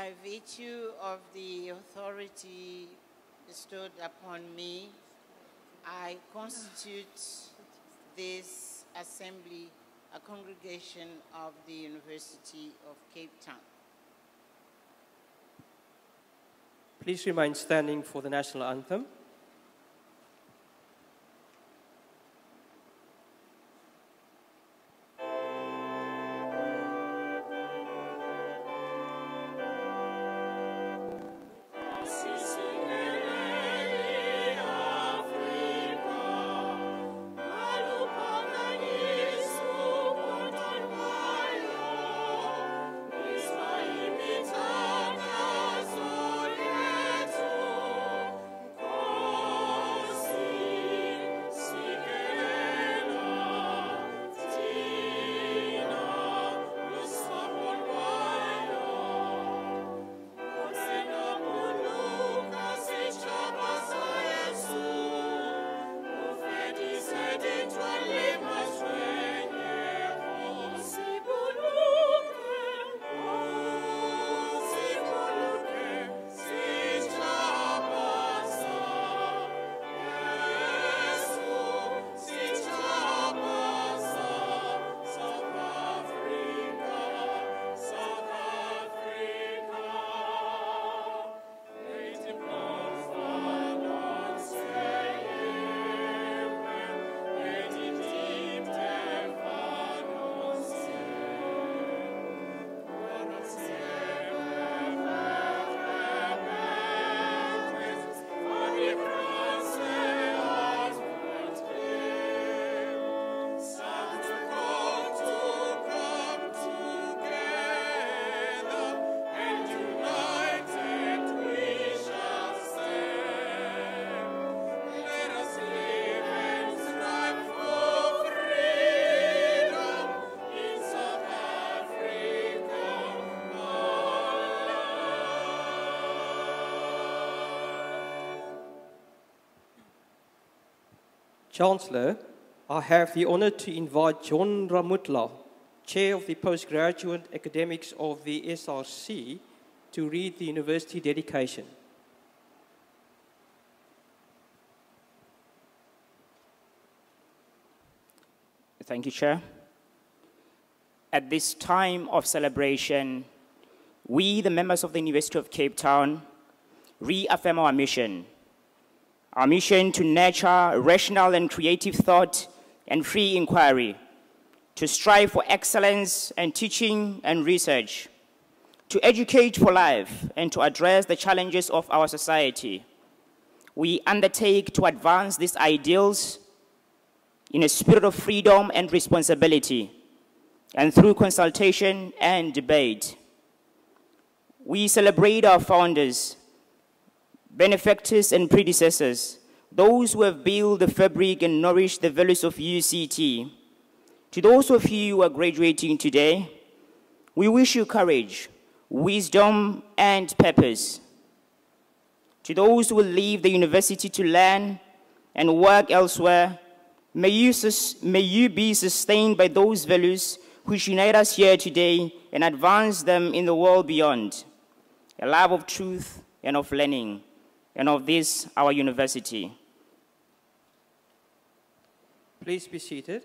By virtue of the authority bestowed upon me, I constitute this assembly a congregation of the University of Cape Town. Please remain standing for the national anthem. Chancellor, I have the honor to invite John Ramutla, Chair of the Postgraduate Academics of the SRC, to read the university dedication. Thank you, Chair. At this time of celebration, we, the members of the University of Cape Town, reaffirm our mission to nurture rational and creative thought and free inquiry, to strive for excellence in teaching and research, to educate for life, and to address the challenges of our society. We undertake to advance these ideals in a spirit of freedom and responsibility, and through consultation and debate. We celebrate our founders, benefactors and predecessors, those who have built the fabric and nourished the values of UCT. To those of you who are graduating today, we wish you courage, wisdom, and purpose. To those who will leave the university to learn and work elsewhere, may you be sustained by those values which unite us here today and advance them in the world beyond. A love of truth and of learning, and of this, our university. Please be seated.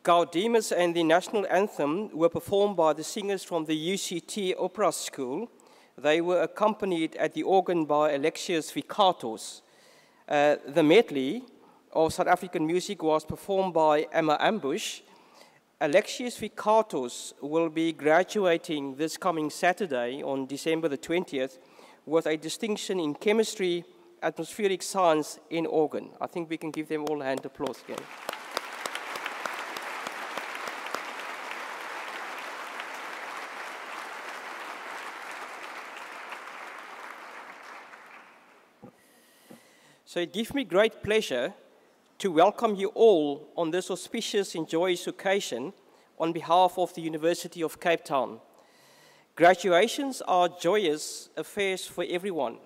Gaudeamus and the national anthem were performed by the singers from the UCT Opera School. They were accompanied at the organ by Alexius Vikatos. The medley of South African music was performed by Emma Ambush. Alexius Vikatos will be graduating this coming Saturday on December the 20th with a distinction in chemistry, atmospheric science in organ. I think we can give them all a hand applause again. So it gives me great pleasure to welcome you all on this auspicious and joyous occasion on behalf of the University of Cape Town. Graduations are joyous affairs for everyone.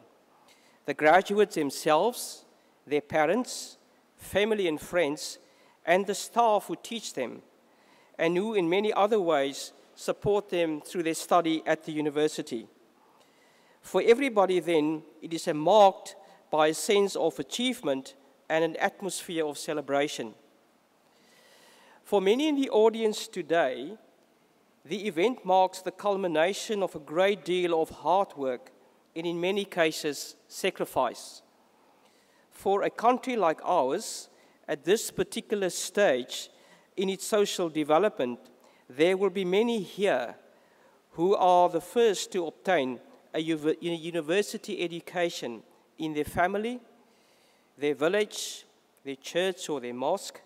The graduates themselves, their parents, family and friends, and the staff who teach them, and who in many other ways support them through their study at the university. For everybody then, it is a marked by a sense of achievement and an atmosphere of celebration. For many in the audience today, the event marks the culmination of a great deal of hard work and, in many cases, sacrifice. For a country like ours, at this particular stage in its social development, there will be many here who are the first to obtain a university education in their family, their village, their church, or their mosque.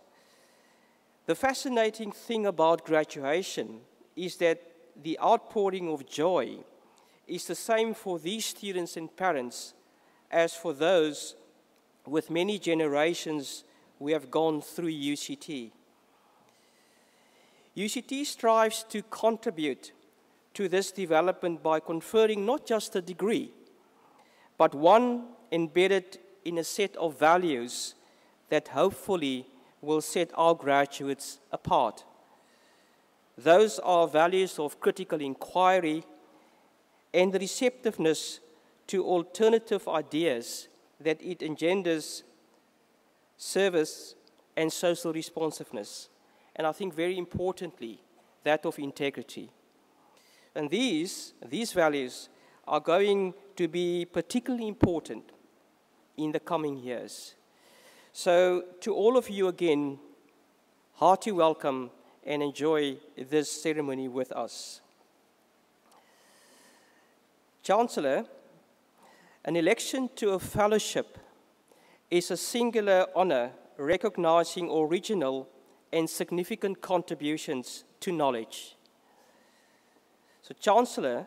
The fascinating thing about graduation is that the outpouring of joy is the same for these students and parents as for those with many generations who have gone through UCT. UCT strives to contribute to this development by conferring not just a degree, but one embedded in a set of values that hopefully will set our graduates apart. Those are values of critical inquiry and the receptiveness to alternative ideas that it engenders, service and social responsiveness. And I think very importantly, that of integrity. And these values are going to be particularly important in the coming years. So to all of you again, hearty welcome and enjoy this ceremony with us. Chancellor, an election to a fellowship is a singular honor recognizing original and significant contributions to knowledge. So, Chancellor,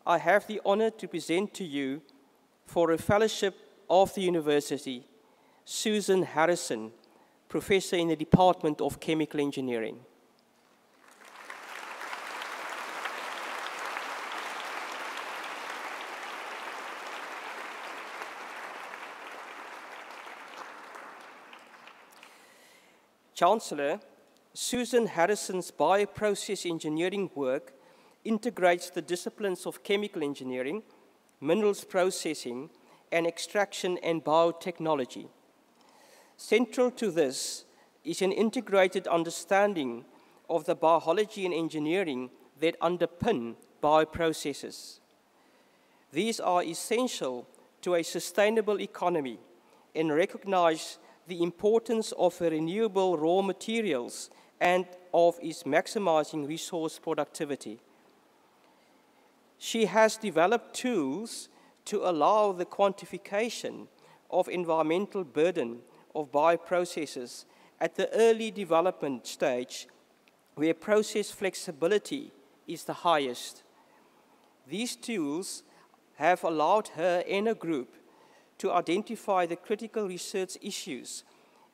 I have the honor to present to you for a fellowship of the university, Susan Harrison, Professor in the Department of Chemical Engineering. Chancellor, Susan Harrison's bioprocess engineering work integrates the disciplines of chemical engineering, minerals processing, and extraction and biotechnology. Central to this is an integrated understanding of the biology and engineering that underpin bioprocesses. These are essential to a sustainable economy and recognize the importance of renewable raw materials and of its maximizing resource productivity. She has developed tools to allow the quantification of environmental burden of bioprocesses at the early development stage, where process flexibility is the highest. These tools have allowed her and a group to identify the critical research issues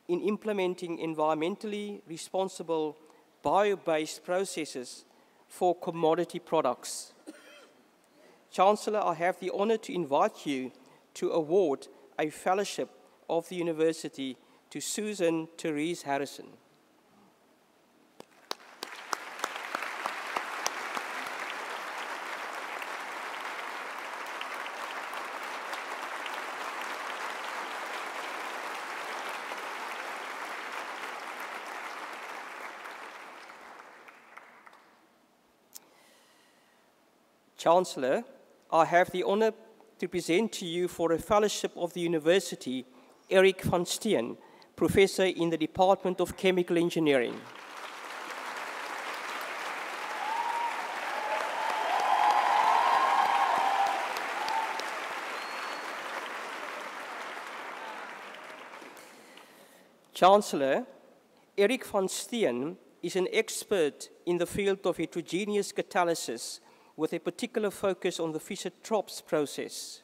in implementing environmentally responsible bio-based processes for commodity products. Chancellor, I have the honor to invite you to award a fellowship of the university to Susan Therese Harrison. Chancellor, I have the honor to present to you for a fellowship of the university, Eric van Steen, Professor in the Department of Chemical Engineering. Chancellor, Eric van Steen is an expert in the field of heterogeneous catalysis with a particular focus on the Fischer-Tropsch process.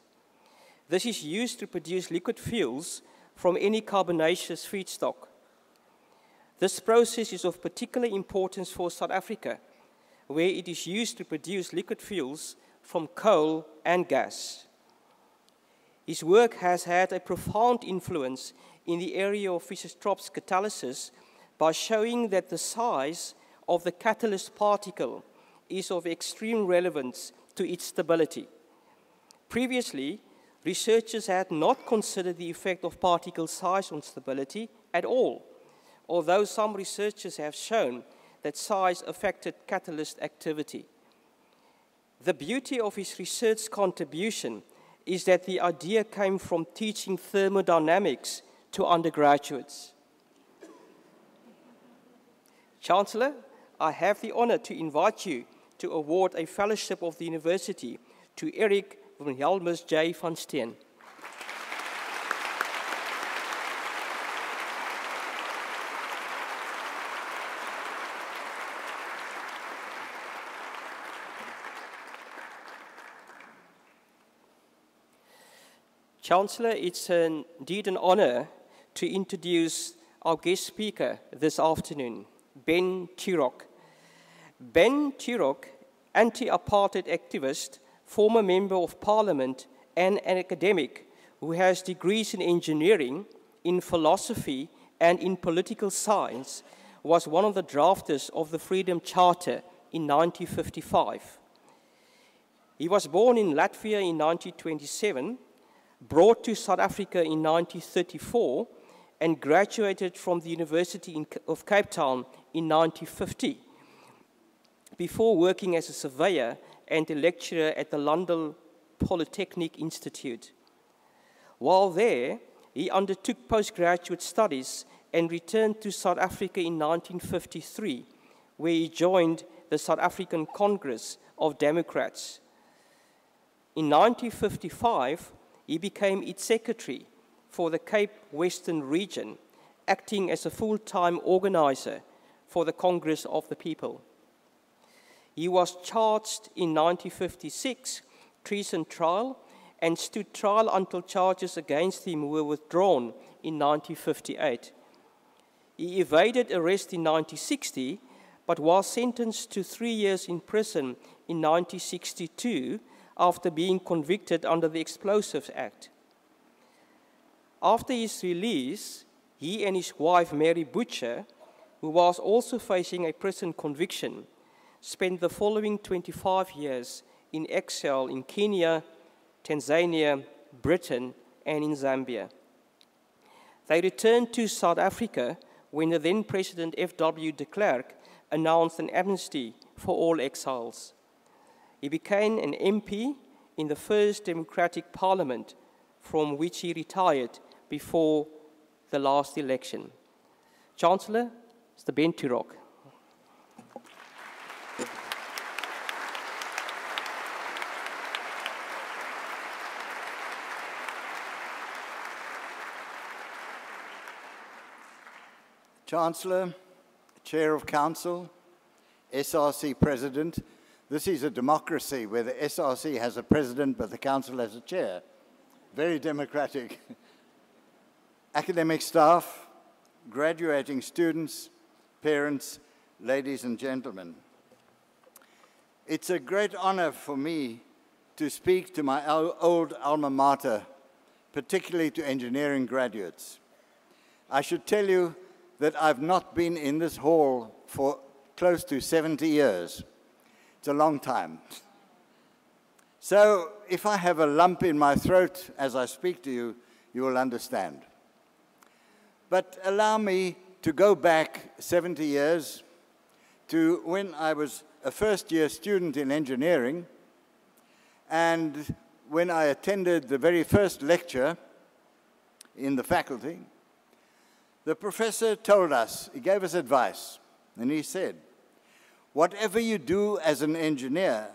This is used to produce liquid fuels from any carbonaceous feedstock. This process is of particular importance for South Africa, where it is used to produce liquid fuels from coal and gas. His work has had a profound influence in the area of Fischer-Tropsch catalysis by showing that the size of the catalyst particle is of extreme relevance to its stability. Previously, researchers had not considered the effect of particle size on stability at all, although some researchers have shown that size affected catalyst activity. The beauty of his research contribution is that the idea came from teaching thermodynamics to undergraduates. Chancellor, I have the honor to invite you to award a fellowship of the university to Eric Wilhelmus J. van Steen. Chancellor, it's indeed an honor to introduce our guest speaker this afternoon, Ben Turok. Ben Turok, anti-apartheid activist, former member of parliament, and an academic who has degrees in engineering, in philosophy, and in political science, was one of the drafters of the Freedom Charter in 1955. He was born in Latvia in 1927, brought to South Africa in 1934, and graduated from the University of Cape Town in 1950, before working as a surveyor and a lecturer at the London Polytechnic Institute. While there, he undertook postgraduate studies and returned to South Africa in 1953, where he joined the South African Congress of Democrats. In 1955, he became its secretary for the Cape Western region, acting as a full-time organizer for the Congress of the People. He was charged in 1956, treason trial, and stood trial until charges against him were withdrawn in 1958. He evaded arrest in 1960, but was sentenced to 3 years in prison in 1962 after being convicted under the Explosives Act. After his release, he and his wife, Mary Butcher, who was also facing a prison conviction, spent the following 25 years in exile in Kenya, Tanzania, Britain, and in Zambia. They returned to South Africa when the then President F.W. de Klerk announced an amnesty for all exiles. He became an MP in the first democratic parliament, from which he retired before the last election. Chancellor, Mr. Ben Turok. Chancellor, Chair of Council, SRC President. This is a democracy where the SRC has a president but the Council has a chair. Very democratic. Academic staff, graduating students, parents, ladies and gentlemen. It's a great honor for me to speak to my old alma mater, particularly to engineering graduates. I should tell you that I've not been in this hall for close to 70 years. It's a long time. So if I have a lump in my throat as I speak to you, you will understand. But allow me to go back 70 years to when I was a first-year student in engineering, and when I attended the very first lecture in the faculty, the professor told us, he gave us advice, and he said, whatever you do as an engineer,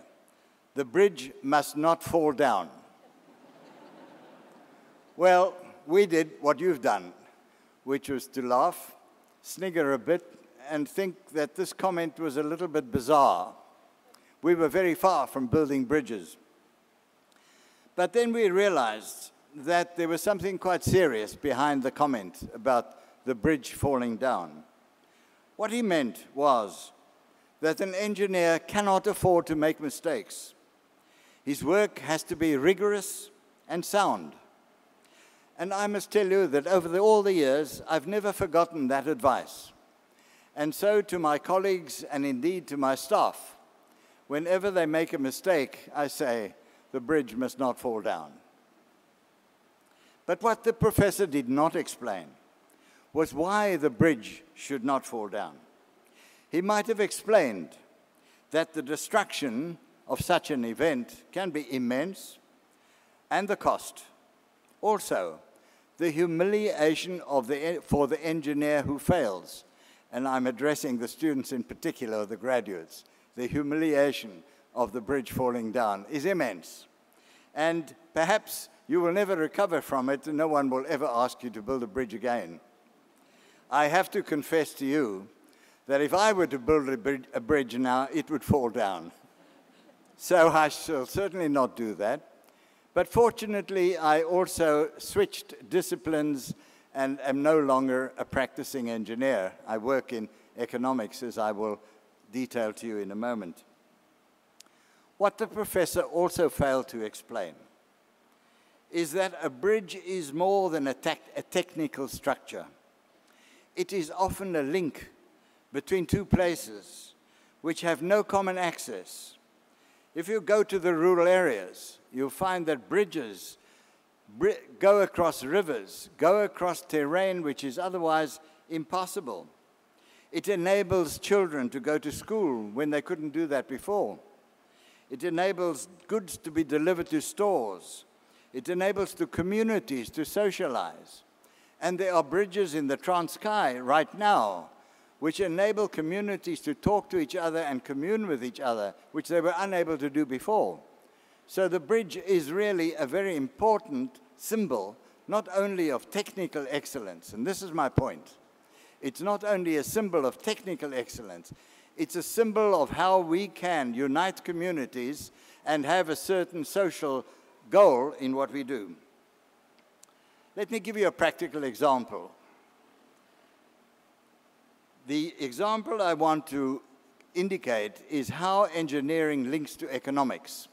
the bridge must not fall down. Well, we did what you've done, which was to laugh, snigger a bit, and think that this comment was a little bit bizarre. We were very far from building bridges. But then we realized that there was something quite serious behind the comment about the bridge falling down. What he meant was that an engineer cannot afford to make mistakes. His work has to be rigorous and sound. And I must tell you that over all the years, I've never forgotten that advice. And so to my colleagues, and indeed to my staff, whenever they make a mistake, I say, the bridge must not fall down. But what the professor did not explain was why the bridge should not fall down. He might have explained that the destruction of such an event can be immense, and the cost. Also, the humiliation for the engineer who fails, and I'm addressing the students in particular, the graduates. The humiliation of the bridge falling down is immense. And perhaps you will never recover from it, and no one will ever ask you to build a bridge again. I have to confess to you that if I were to build a bridge now, it would fall down. So I shall certainly not do that. But fortunately, I also switched disciplines and am no longer a practicing engineer. I work in economics, as I will detail to you in a moment. What the professor also failed to explain is that a bridge is more than a technical structure. It is often a link between two places which have no common access. If you go to the rural areas, you'll find that bridges go across rivers, go across terrain which is otherwise impossible. It enables children to go to school when they couldn't do that before. It enables goods to be delivered to stores. It enables the communities to socialize. And there are bridges in the Transkei right now which enable communities to talk to each other and commune with each other, which they were unable to do before. So the bridge is really a very important symbol, not only of technical excellence, and this is my point. It's not only a symbol of technical excellence, it's a symbol of how we can unite communities and have a certain social goal in what we do. Let me give you a practical example. The example I want to indicate is how engineering links to economics.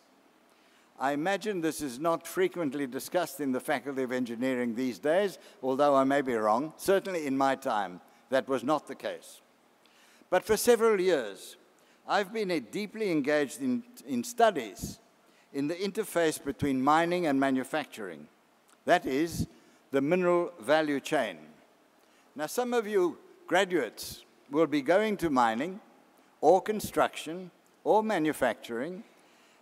I imagine this is not frequently discussed in the Faculty of Engineering these days, although I may be wrong. Certainly in my time, that was not the case. But for several years, I've been deeply engaged in studies in the interface between mining and manufacturing. That is, the mineral value chain. Now, some of you graduates will be going to mining or construction or manufacturing,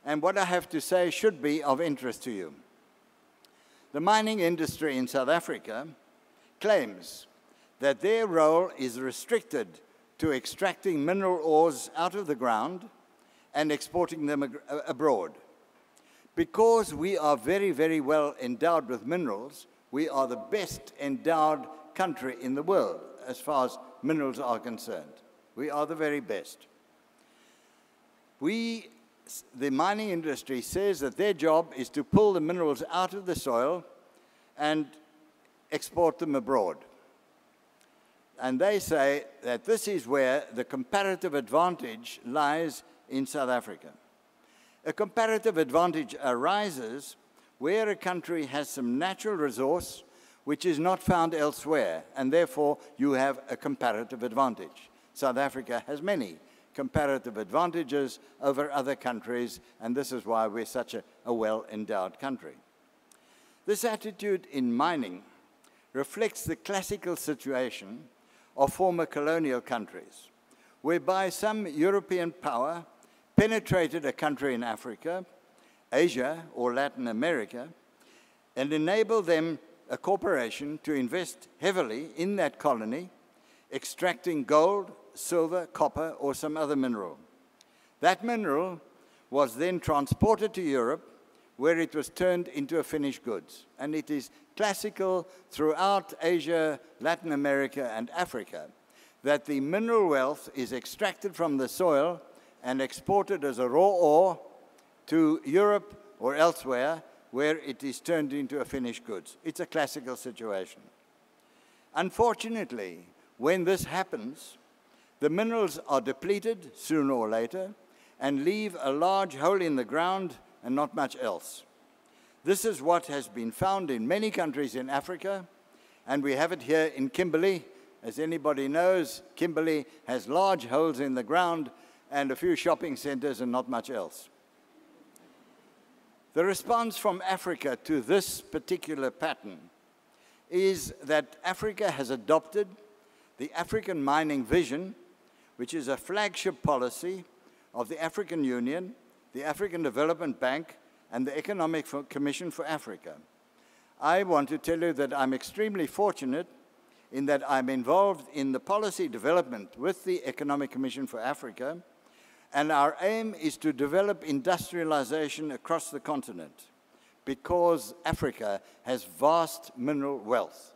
and what I have to say should be of interest to you. The mining industry in South Africa claims that their role is restricted to extracting mineral ores out of the ground and exporting them abroad. Because we are very, very well endowed with minerals, we are the best endowed country in the world as far as minerals are concerned. We are the very best. The mining industry says that their job is to pull the minerals out of the soil and export them abroad. And they say that this is where the comparative advantage lies in South Africa. A comparative advantage arises where a country has some natural resource which is not found elsewhere, and therefore you have a comparative advantage. South Africa has many comparative advantages over other countries, and this is why we're such a well-endowed country. This attitude in mining reflects the classical situation of former colonial countries, whereby some European power penetrated a country in Africa, Asia, or Latin America, and enabled them, a corporation, to invest heavily in that colony, extracting gold, silver, copper, or some other mineral. That mineral was then transported to Europe, where it was turned into a finished goods. And it is classical throughout Asia, Latin America, and Africa that the mineral wealth is extracted from the soil and exported as a raw ore to Europe or elsewhere, where it is turned into a finished goods. It's a classical situation. Unfortunately, when this happens, the minerals are depleted sooner or later and leave a large hole in the ground and not much else. This is what has been found in many countries in Africa, and we have it here in Kimberley. As anybody knows, Kimberley has large holes in the ground and a few shopping centers and not much else. The response from Africa to this particular pattern is that Africa has adopted the African Mining Vision, which is a flagship policy of the African Union, the African Development Bank, and the Economic Commission for Africa. I want to tell you that I'm extremely fortunate in that I'm involved in the policy development with the Economic Commission for Africa, and our aim is to develop industrialization across the continent because Africa has vast mineral wealth.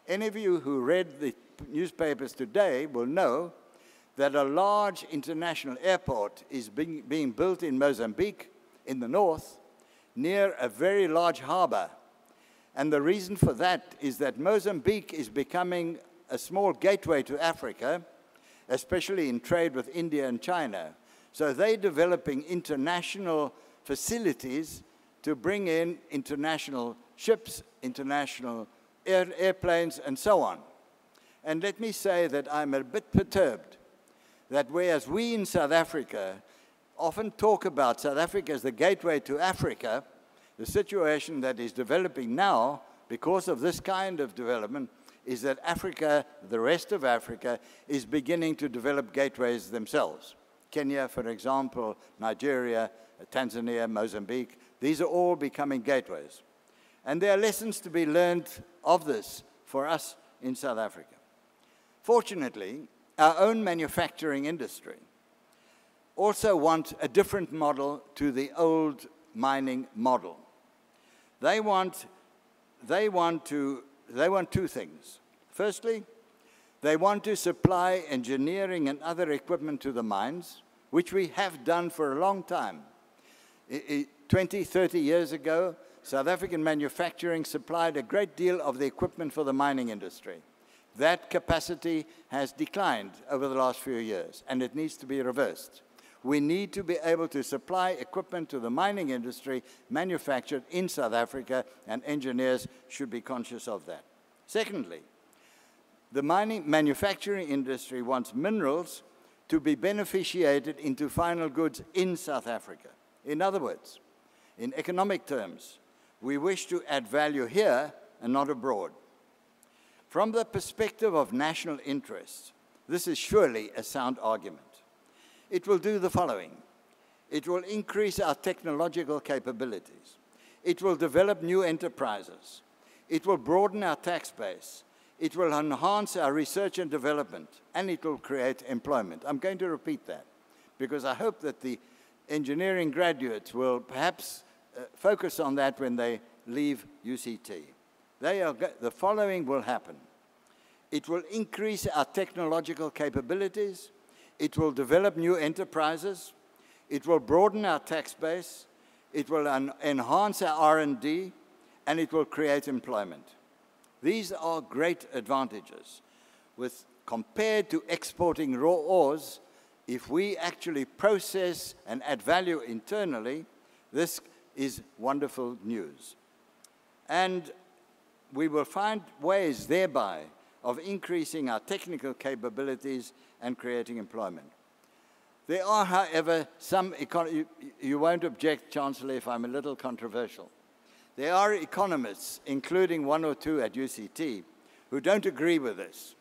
Any of you who read the newspapers today will know that a large international airport is being built in Mozambique in the north near a very large harbor. And the reason for that is that Mozambique is becoming a small gateway to Africa, especially in trade with India and China. So they're developing international facilities to bring in international ships, international airplanes, and so on. And let me say that I'm a bit perturbed that whereas we in South Africa often talk about South Africa as the gateway to Africa, the situation that is developing now because of this kind of development is that Africa, the rest of Africa, is beginning to develop gateways themselves. Kenya, for example, Nigeria, Tanzania, Mozambique, these are all becoming gateways. And there are lessons to be learned of this for us in South Africa. Fortunately, our own manufacturing industry also want a different model to the old mining model. They want two things. Firstly, they want to supply engineering and other equipment to the mines, which we have done for a long time. 20, 30 years ago, South African manufacturing supplied a great deal of the equipment for the mining industry. That capacity has declined over the last few years, and it needs to be reversed. We need to be able to supply equipment to the mining industry manufactured in South Africa, and engineers should be conscious of that. Secondly, the mining manufacturing industry wants minerals to be beneficiated into final goods in South Africa. In other words, in economic terms, we wish to add value here and not abroad. From the perspective of national interests, this is surely a sound argument. It will do the following. It will increase our technological capabilities. It will develop new enterprises. It will broaden our tax base. It will enhance our research and development, and it will create employment. I'm going to repeat that because I hope that the engineering graduates will perhaps focus on that when they leave UCT. The following will happen. It will increase our technological capabilities. It will develop new enterprises. It will broaden our tax base. It will enhance our R&D, and it will create employment. These are great advantages. Compared to exporting raw ores, if we actually process and add value internally, this is wonderful news. And we will find ways thereby of increasing our technical capabilities and creating employment. There are, however, some you won't object, Chancellor, if I'm a little controversial. There are economists, including one or two at UCT, who don't agree with this.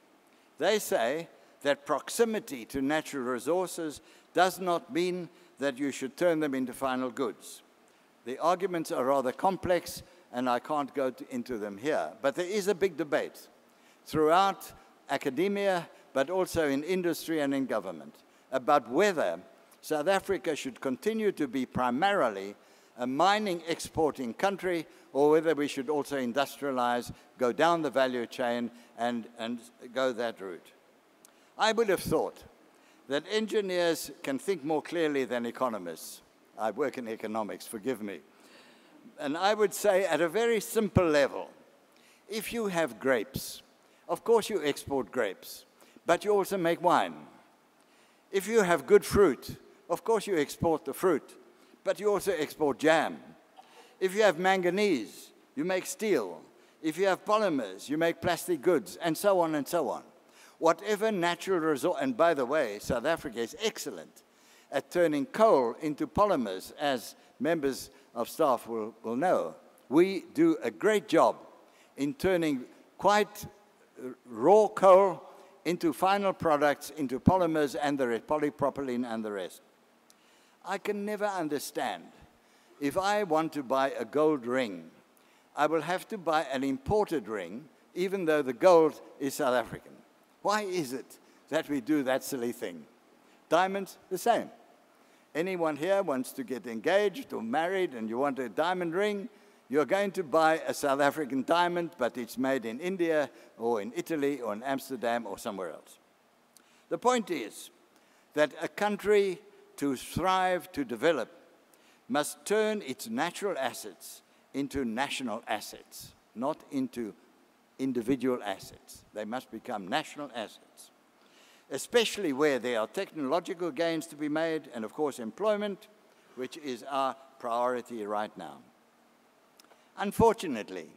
They say that proximity to natural resources does not mean that you should turn them into final goods. The arguments are rather complex, and I can't go into them here. But there is a big debate throughout academia, but also in industry and in government, about whether South Africa should continue to be primarily a mining exporting country, or whether we should also industrialize, go down the value chain, and go that route. I would have thought that engineers can think more clearly than economists. I work in economics, forgive me. And I would say at a very simple level, if you have grapes, of course you export grapes, but you also make wine. If you have good fruit, of course you export the fruit, but you also export jam. If you have manganese, you make steel. If you have polymers, you make plastic goods, and so on and so on. Whatever natural resource, and by the way, South Africa is excellent at turning coal into polymers, as members of staff will know. We do a great job in turning quite raw coal into final products, into polymers and the rest, polypropylene and the rest. I can never understand, if I want to buy a gold ring, I will have to buy an imported ring, even though the gold is South African. Why is it that we do that silly thing? Diamonds, the same. Anyone here wants to get engaged or married and you want a diamond ring, you're going to buy a South African diamond, but it's made in India or in Italy or in Amsterdam or somewhere else. The point is that a country to thrive, to develop, must turn its natural assets into national assets, not into individual assets. They must become national assets, especially where there are technological gains to be made and, of course, employment, which is our priority right now. Unfortunately,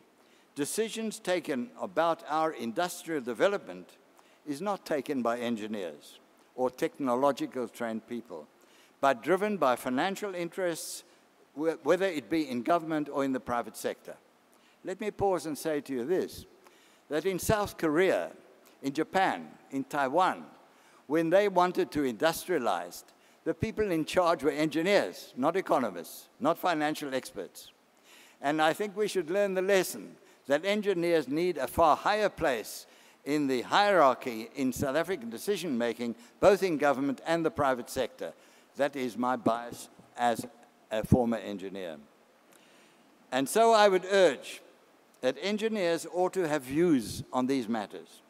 decisions taken about our industrial development is not taken by engineers or technological trained people, but driven by financial interests, whether it be in government or in the private sector. Let me pause and say to you this, that in South Korea, in Japan, in Taiwan, when they wanted to industrialize, the people in charge were engineers, not economists, not financial experts. And I think we should learn the lesson that engineers need a far higher place in the hierarchy in South African decision-making, both in government and the private sector. That is my bias as a former engineer. And so I would urge that engineers ought to have views on these matters.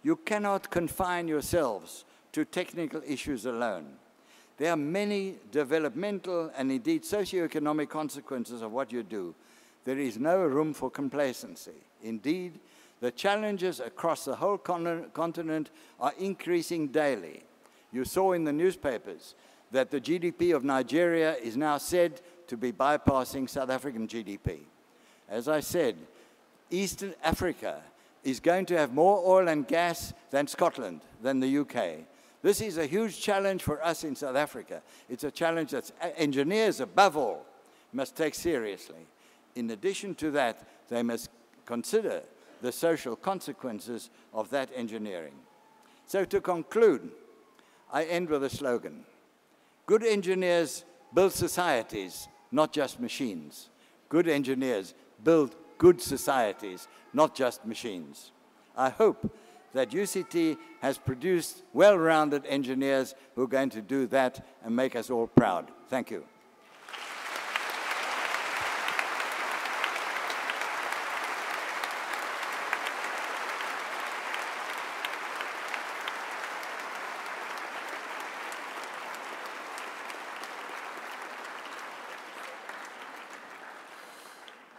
You cannot confine yourselves to technical issues alone. There are many developmental and indeed socioeconomic consequences of what you do. There is no room for complacency. Indeed, the challenges across the whole continent are increasing daily. You saw in the newspapers that the GDP of Nigeria is now said to be bypassing South African GDP. As I said, Eastern Africa is going to have more oil and gas than Scotland, than the UK. This is a huge challenge for us in South Africa. It's a challenge that engineers, above all, must take seriously. In addition to that, they must consider the social consequences of that engineering. So to conclude, I end with a slogan. Good engineers build societies, not just machines. Good engineers build good societies, not just machines. I hope that UCT has produced well-rounded engineers who are going to do that and make us all proud. Thank you.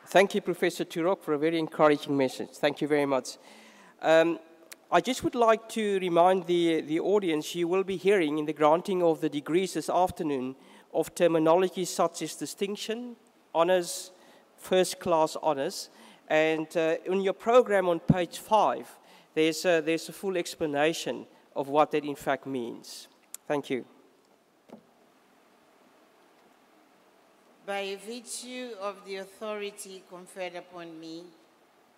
Thank you, Professor Turok, for a very encouraging message. Thank you very much. I just would like to remind the audience, you will be hearing in the granting of the degrees this afternoon of terminology such as distinction, honors, first-class honors, and in your program on page 5, there's a full explanation of what that in fact means. Thank you. By virtue of the authority conferred upon me,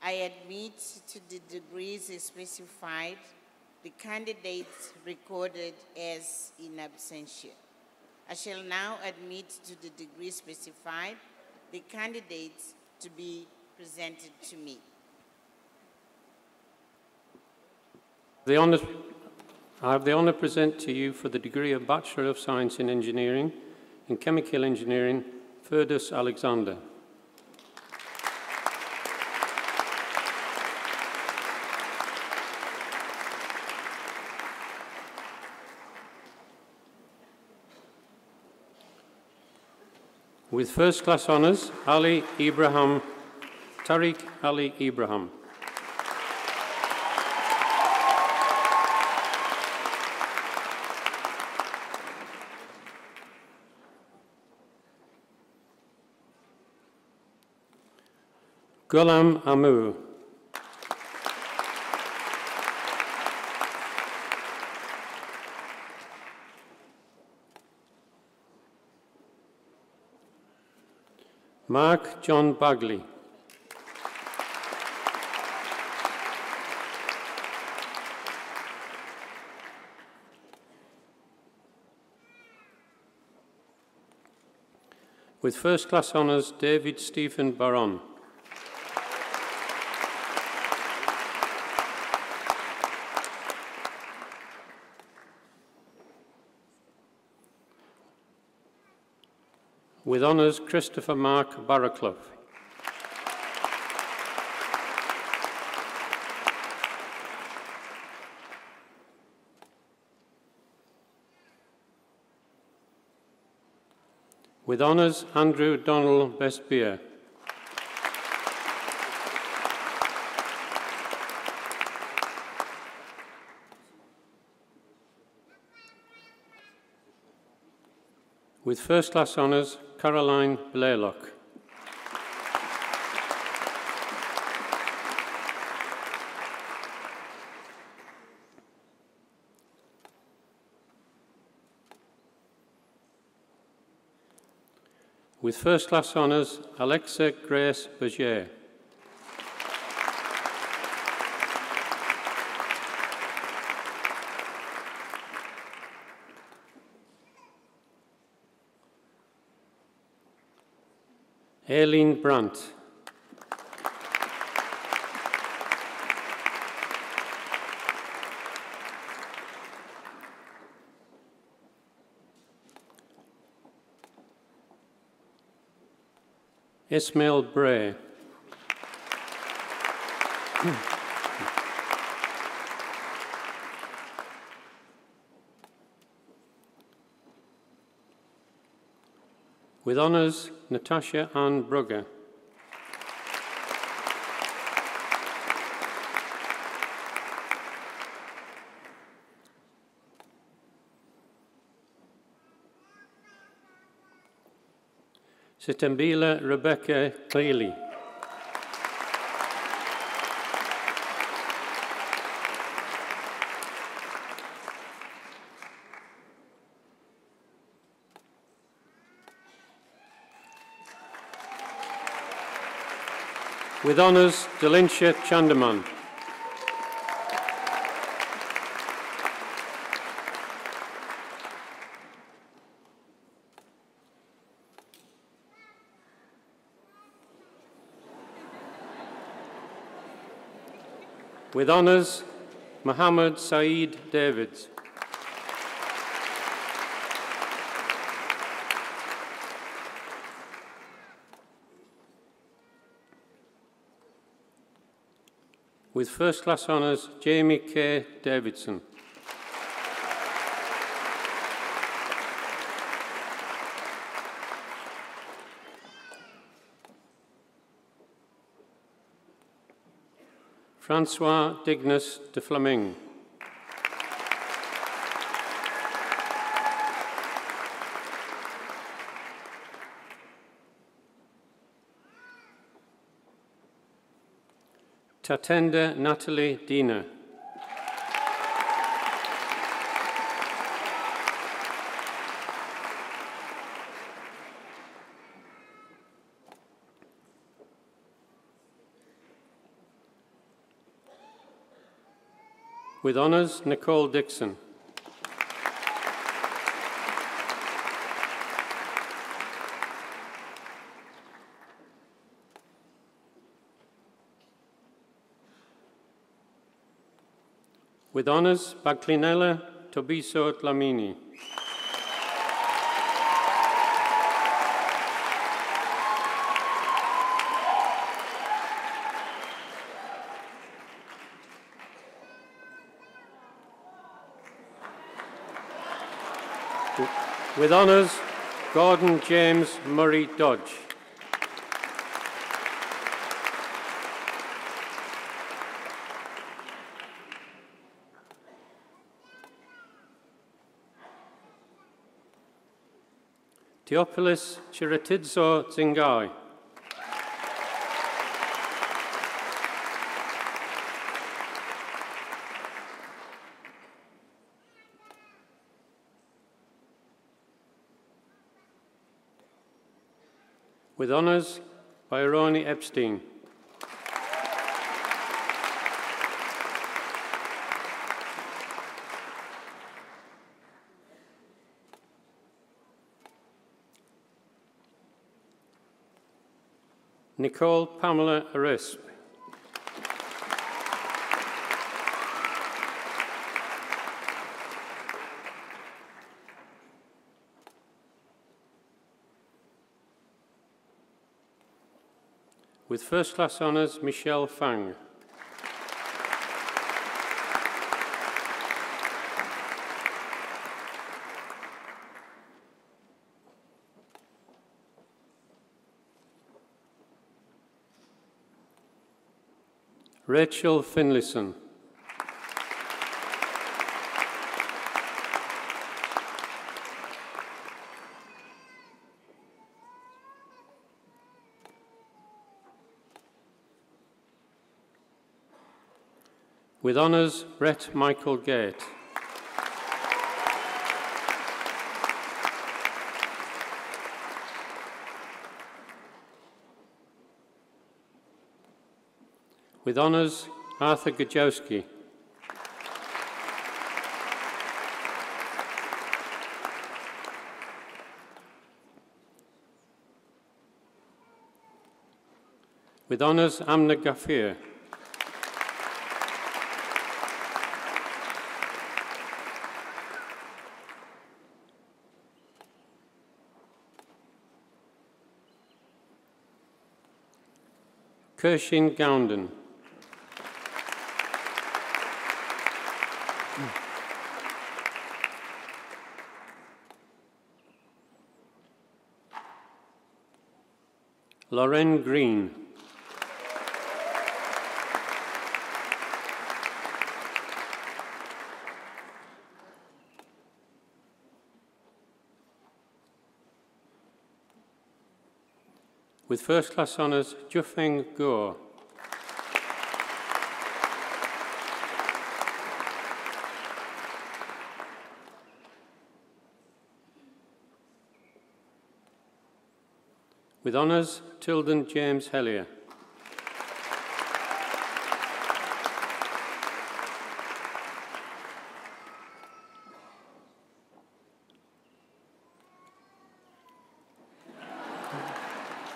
I admit to the degrees specified the candidates recorded as in absentia. I shall now admit to the degree specified the candidates to be presented to me. I have the honor to present to you for the degree of Bachelor of Science in Engineering, in Chemical Engineering, Fergus Alexander. With first-class honours, Ali Ibrahim, Tariq Ali Ibrahim. Ghulam Amu. Mark John Bagley. With first class honours, David Stephen Baron. With honours, Christopher Mark Barraclough. With honours, Andrew Donald Bestbier. With first class honours, Caroline Blaylock. With first class honours, Alexa Grace Berger. Aileen Brandt. Ismail Bray. With honours, Natasha Ann Brugger. Sitambila Rebecca Cleely. With honours, Delinsha Chandaman. With honours, Mohammed Saeed Davids. With first class honours, Jamie K. Davidson. Francois Dignus de Flaming. Tatenda Natalie Dina. With honours, Nicole Dixon. With honours, Baglinella Tobiso Dlamini. With honours, Gordon James Murray Dodge. Theophilus Chiratidzo Zingai. With honours, Byrone Epstein. Nicole Pamela Arisp. With first class honours, Michelle Fang. Rachel Finlayson. With honours, Brett Michael Gate. With honours, Arthur Gajowski. With honours, Amna Gafir. Kirshin Gounden. Lauren Green. With first class honours, Jufeng Gore. With honours, Tilden James Hellier.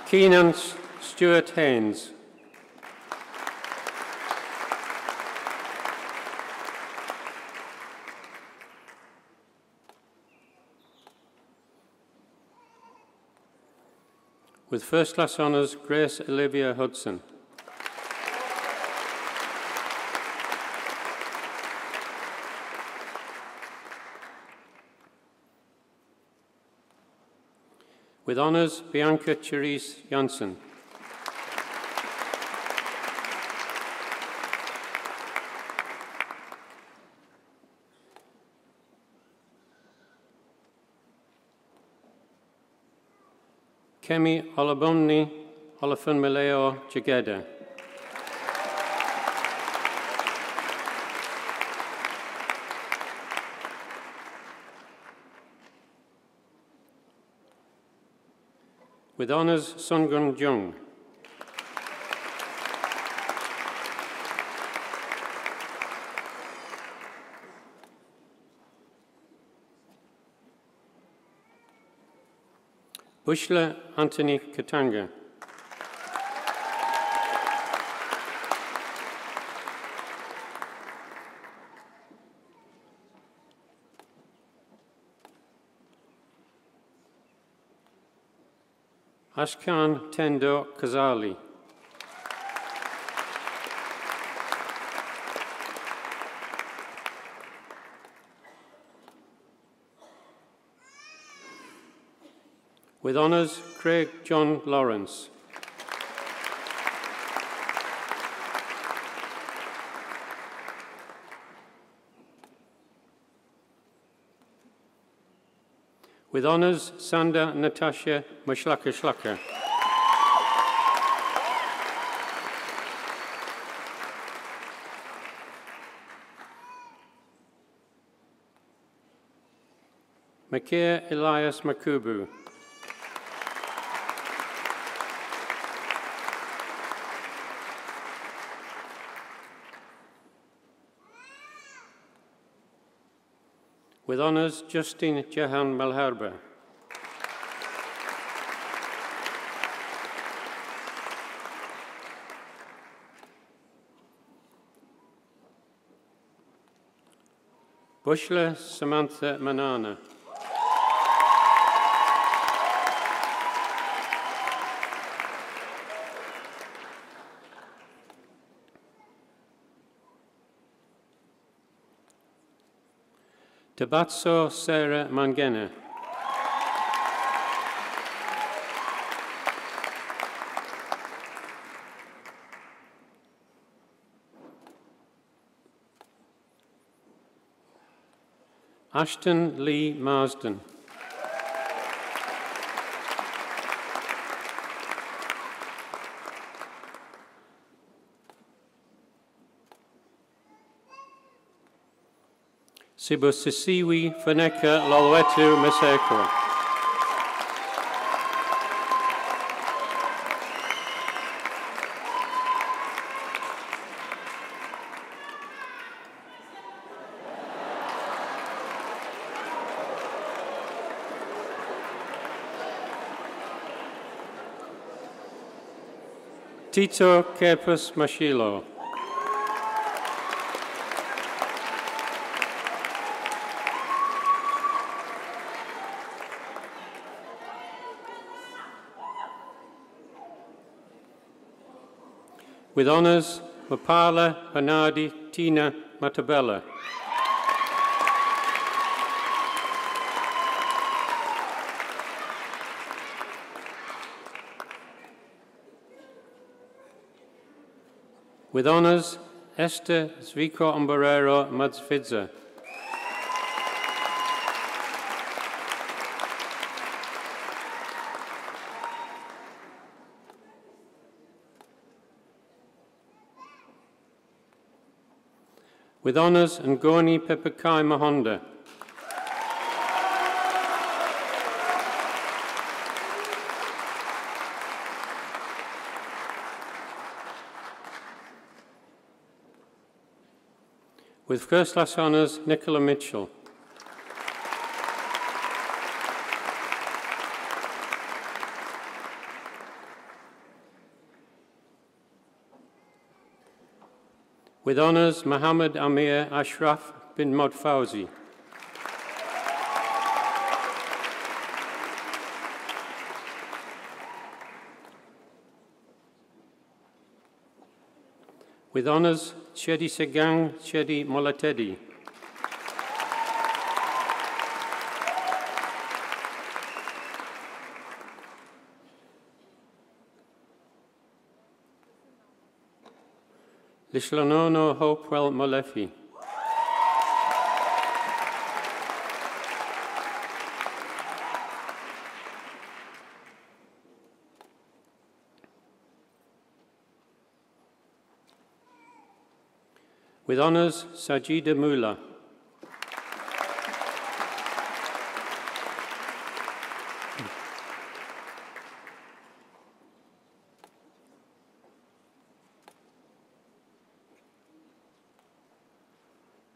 Keenan Stuart Haynes. With first class honours, Grace Olivia Hudson. With honours, Bianca Therese Janssen. Kemi Olabomni Olafunmileo Jageda. With honours, Sungun Jung. Bushla Anthony Katanga. Ashkan Tendo Kazali. With honours, Craig John Lawrence. With honours, Sanda Natasha Mashlaka. Makir Elias Makubu. With honours, Justine Jahan Malharba. Bushla Samantha Manana. Tabatso Sarah Mangena. Ashton Lee Marsden. Sibusisiwi Faneka Lolwetu Maseko. Tito Kepus Mashilo. With honours, Mapala Hanadi Tina Matabella. With honours, Esther Zviko Umbarero Madzvidza. With honours, Ngoni Pepekai Mahonda. With first class honours, Nicola Mitchell. With honours, Mohammed Amir Ashraf bin Modfauzi. With honours, Chedi Segang Chedi Molatedi. Lishlanono Hopewell Molefi. With honours, Sajida Mula.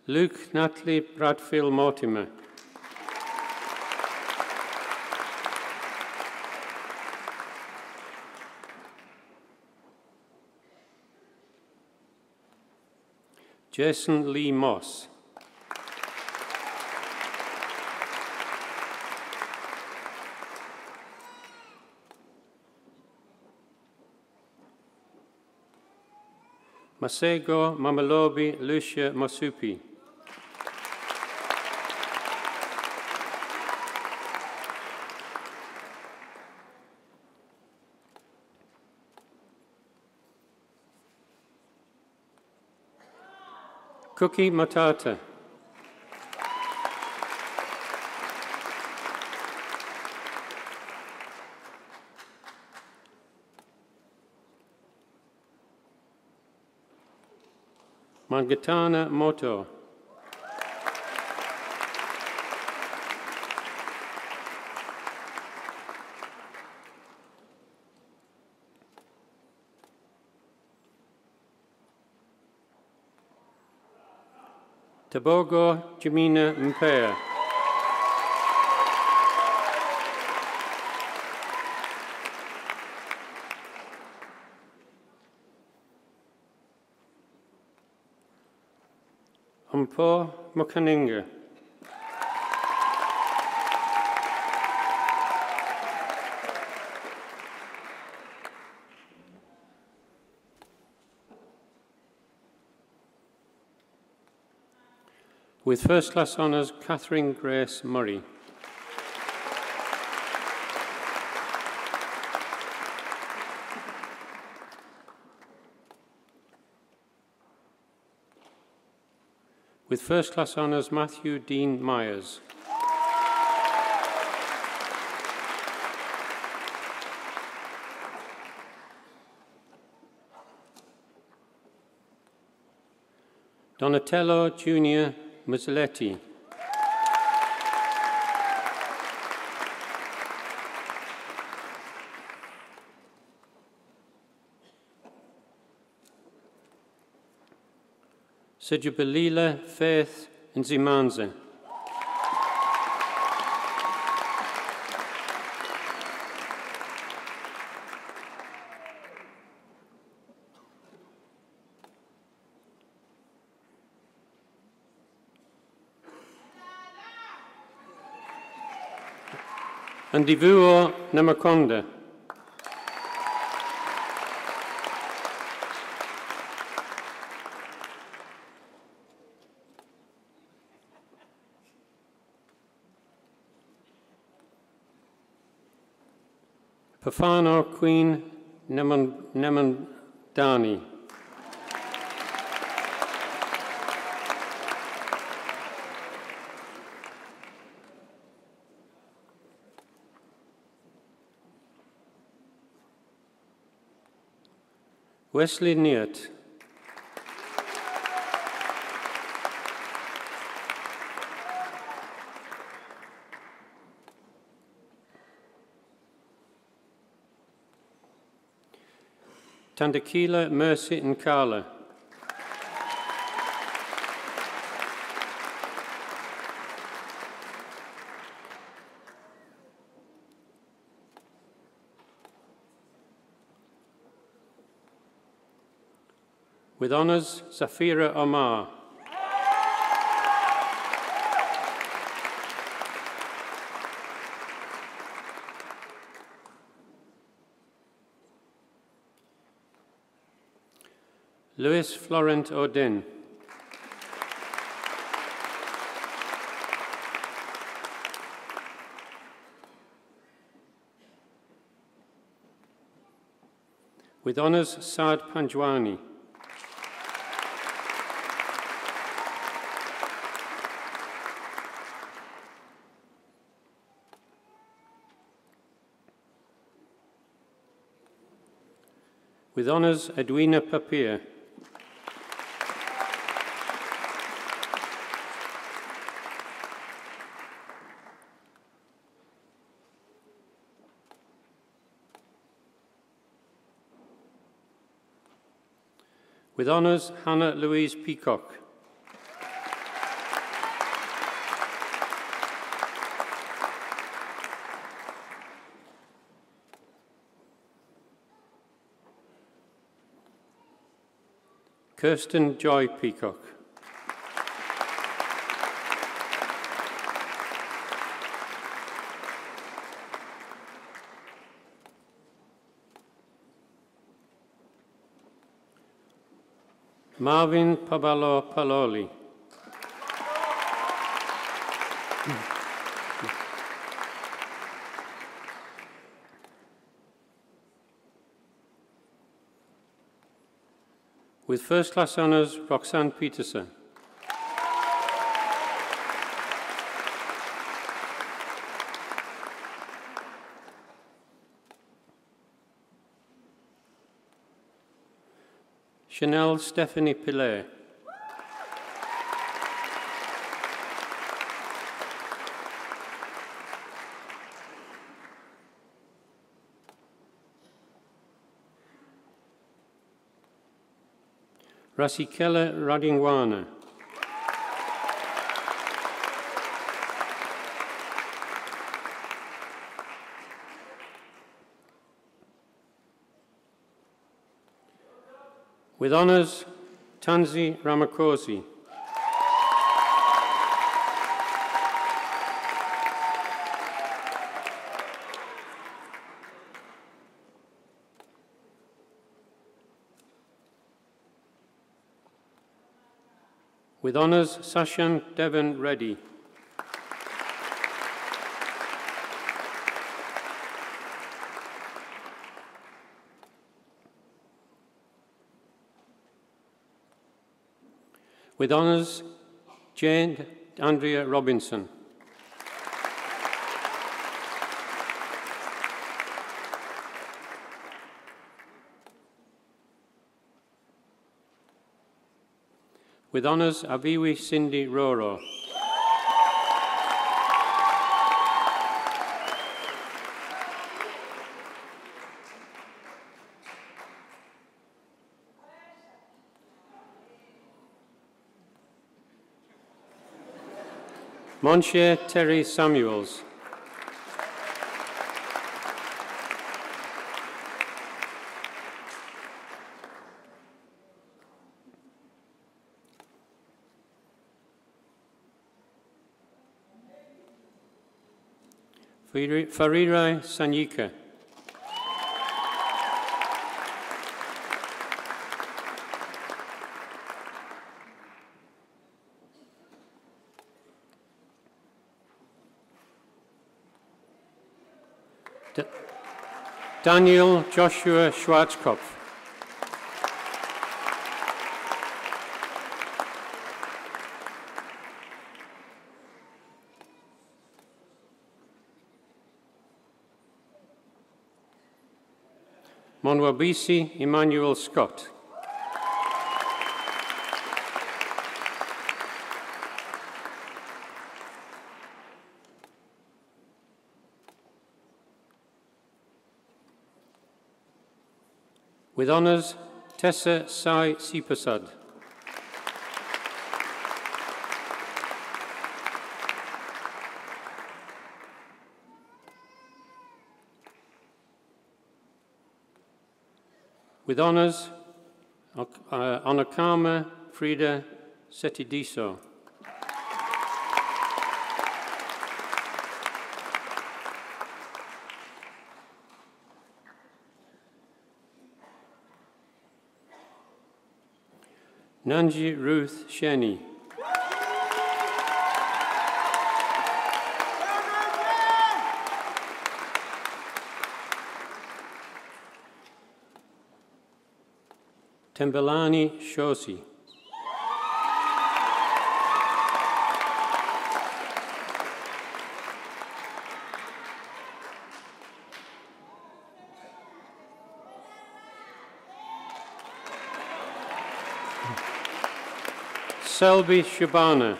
Luke Natalie Bradfield Mortimer. Jason Lee Moss. Masego Mamalobi Lucia Masupi. Cookie Matata. Mangatana Moto. Tabogo Jamina Mpea. Umpo Mukaninga. With first class honours, Catherine Grace Murray. With first class honours, Matthew Dean Myers. Donatello Junior Mazzoletti. Sijubalila Faith Nzimanze. Ndivuo Namakonda. Pafano Queen Nemandani. Wesley Neert. Tandakila Mercy Nkala. With honours, Zafira Omar. Louis Florent Odin. With honours, Saad Panjwani. With honours, Edwina Papier. With honours, Hannah Louise Peacock. Kirsten Joy Peacock. Marvin Pabalo Paloli. With first class honours, Roxanne Peterson. Chanel Stephanie Pillay. Rasikela Radingwana. With honours, Tanzi Ramakosi. With honours, Sashan Devan Reddy. With honours, Jane Andrea Robinson. With honours, Aviwi Cindy Roro. Monshe Terry Samuels. Farirai Sanyika. Daniel Joshua Schwarzkopf. Monwabisi Emmanuel Scott. With honours, Tessa Sai Sipasad. With honours, Onakama Frida Setidiso. Nanji Ruth Sheni. Tembelani Shosi. Selby Shabana.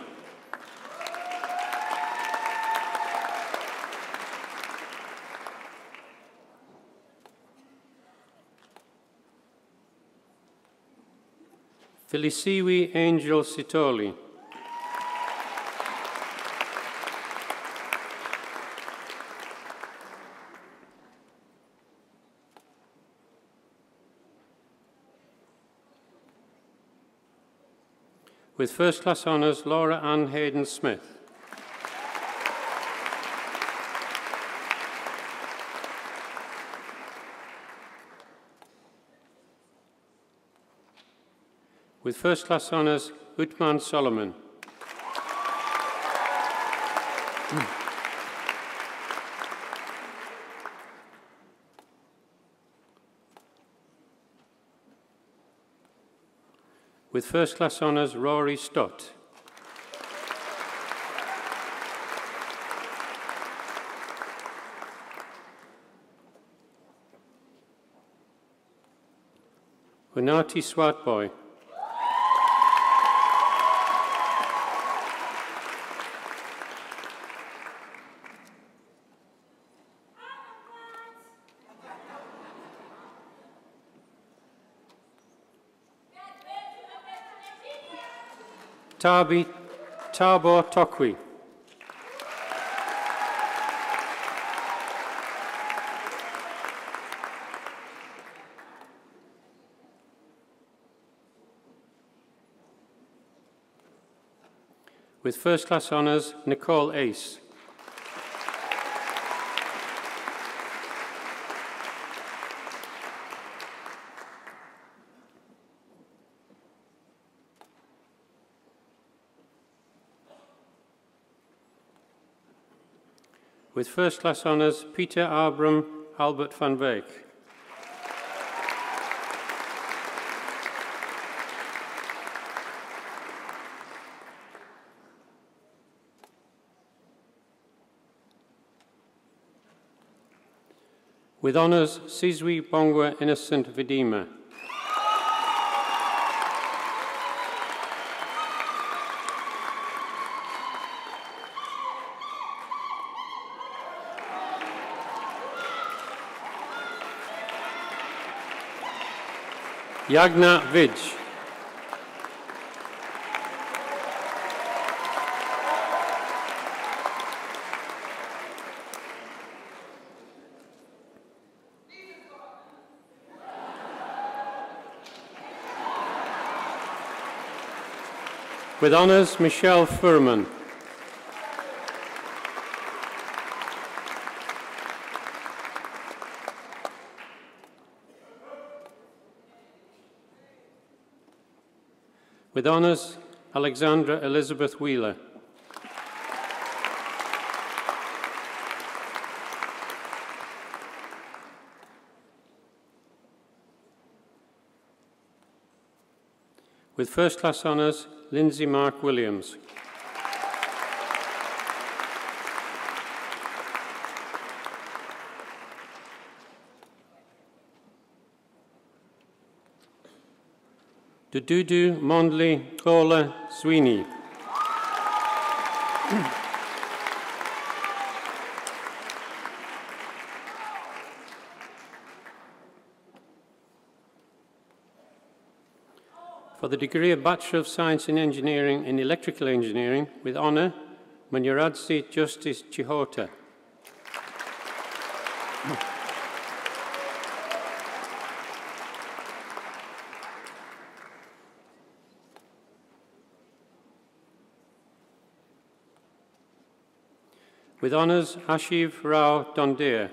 Feliciwi Angel Sitoli. With first class honours, Laura Ann Hayden Smith. With first class honours, Utman Solomon. With first class honours, Rory Stott. Winati Swatboy. Tabo Tokwi. With first class honours, Nicole Ace. With first-class honours, Peter Abram Albert van Beek. With honours, Sizwe Bongwa Innocent Vidima. Yagna Vidj. With honours, Michelle Furman. With honours, Alexandra Elizabeth Wheeler. With first-class honours, Lindsay Mark Williams. Dududu Mondli Kola Sweeney. For the degree of Bachelor of Science in Engineering in Electrical Engineering, with honour, Manyaradzi Justice Chihota. With honours, Ashiv Rao Dondir.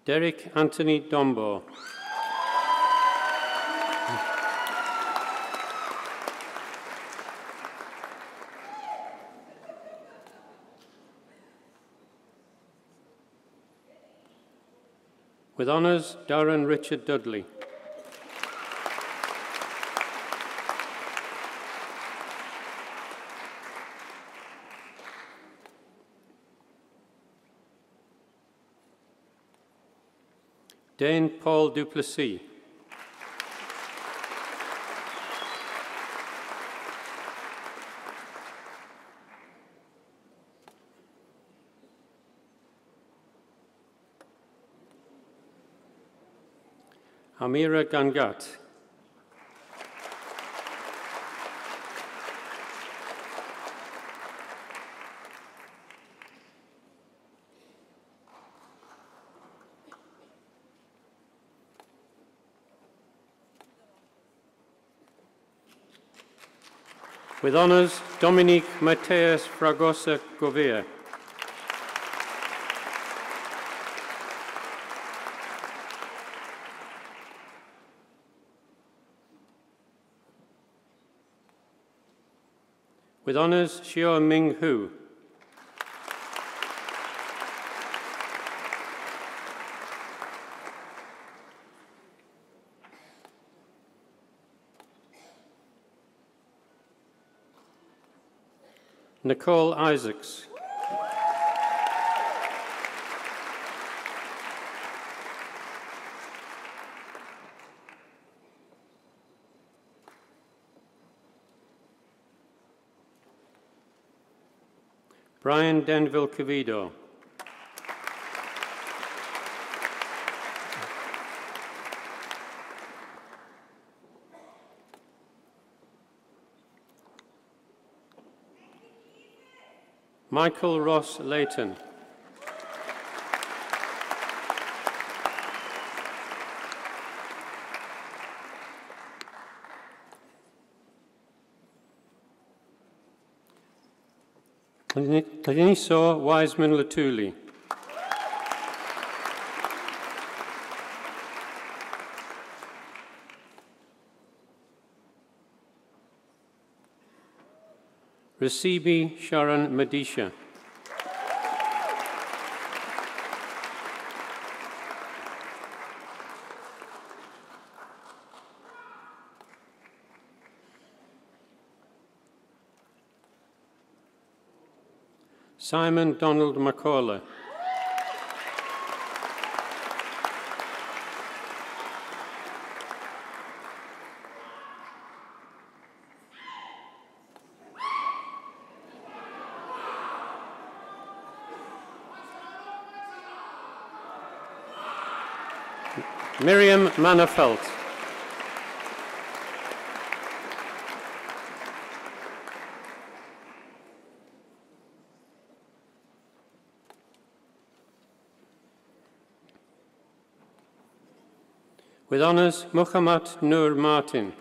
Derek Anthony Dombo. With honours, Darren Richard Dudley. Dane Paul Duplessis. Amira Gangat. With honours, Dominique Mateus Fragosa Govea. With honours, Xiao Ming Hu. Nicole Isaacs. Brian Denville Cavido. Michael Ross Layton. Taniso Wiseman Latuli. Rasibi Sharon Madisha. Simon Donald McCauley. Miriam Manafelt. With honours, Muhammad Nur Martin.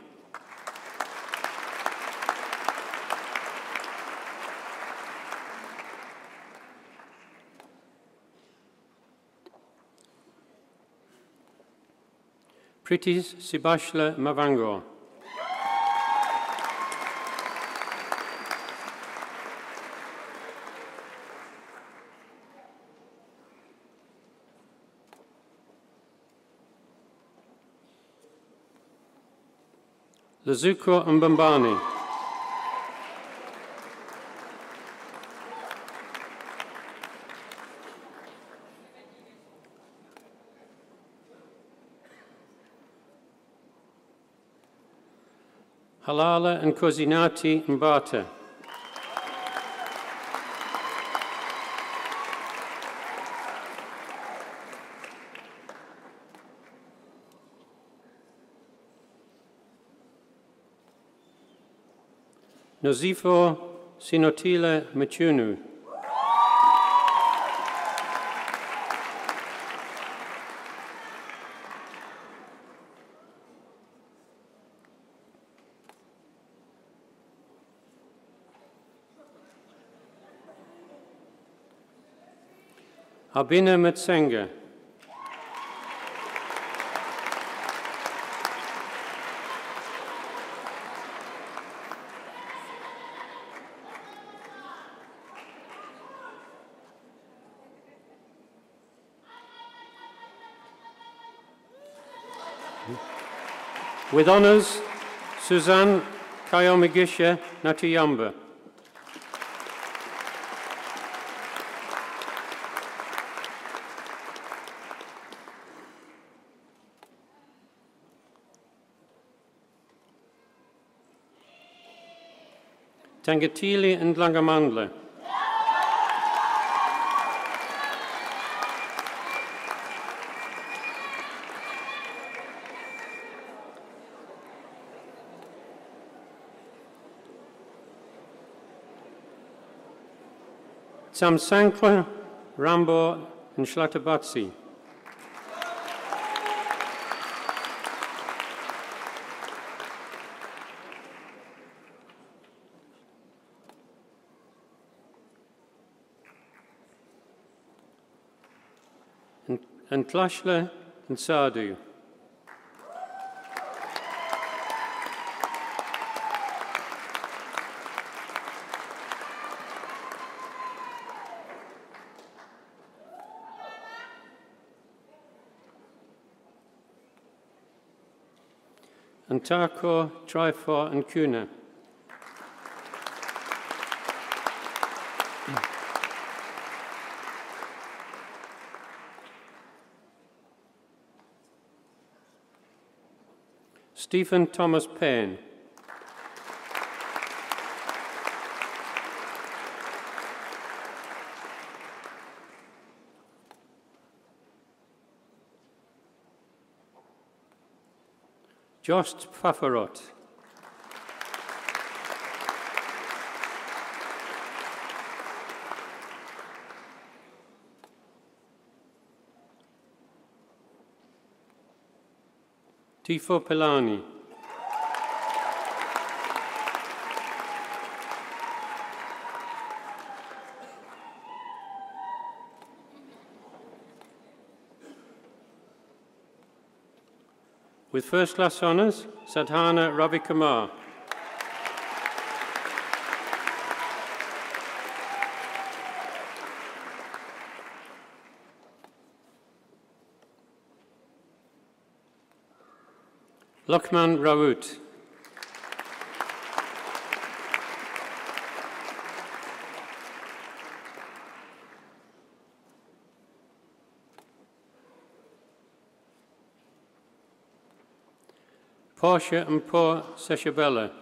Pritis Sibashla Mavango. Lazuko Mbambani. Halala and Kozinati Mbata. Nozifo Sinotila Machunu. Abina Metsenga. With honours, Suzanne Kayomigisha Natiyamba. Tangatili and Langamandla. Samsankla, Rambo, and Shlatabatsi. And Tlashla and Sardu. And Tarko, Trifor, and Kuna. Stephen Thomas Payne. Jost Pfafferot. Tifo Pelani. With first class honours, Sadhana Ravi Kumar. Lokman Rawoot. Portia Mpo Seshabella.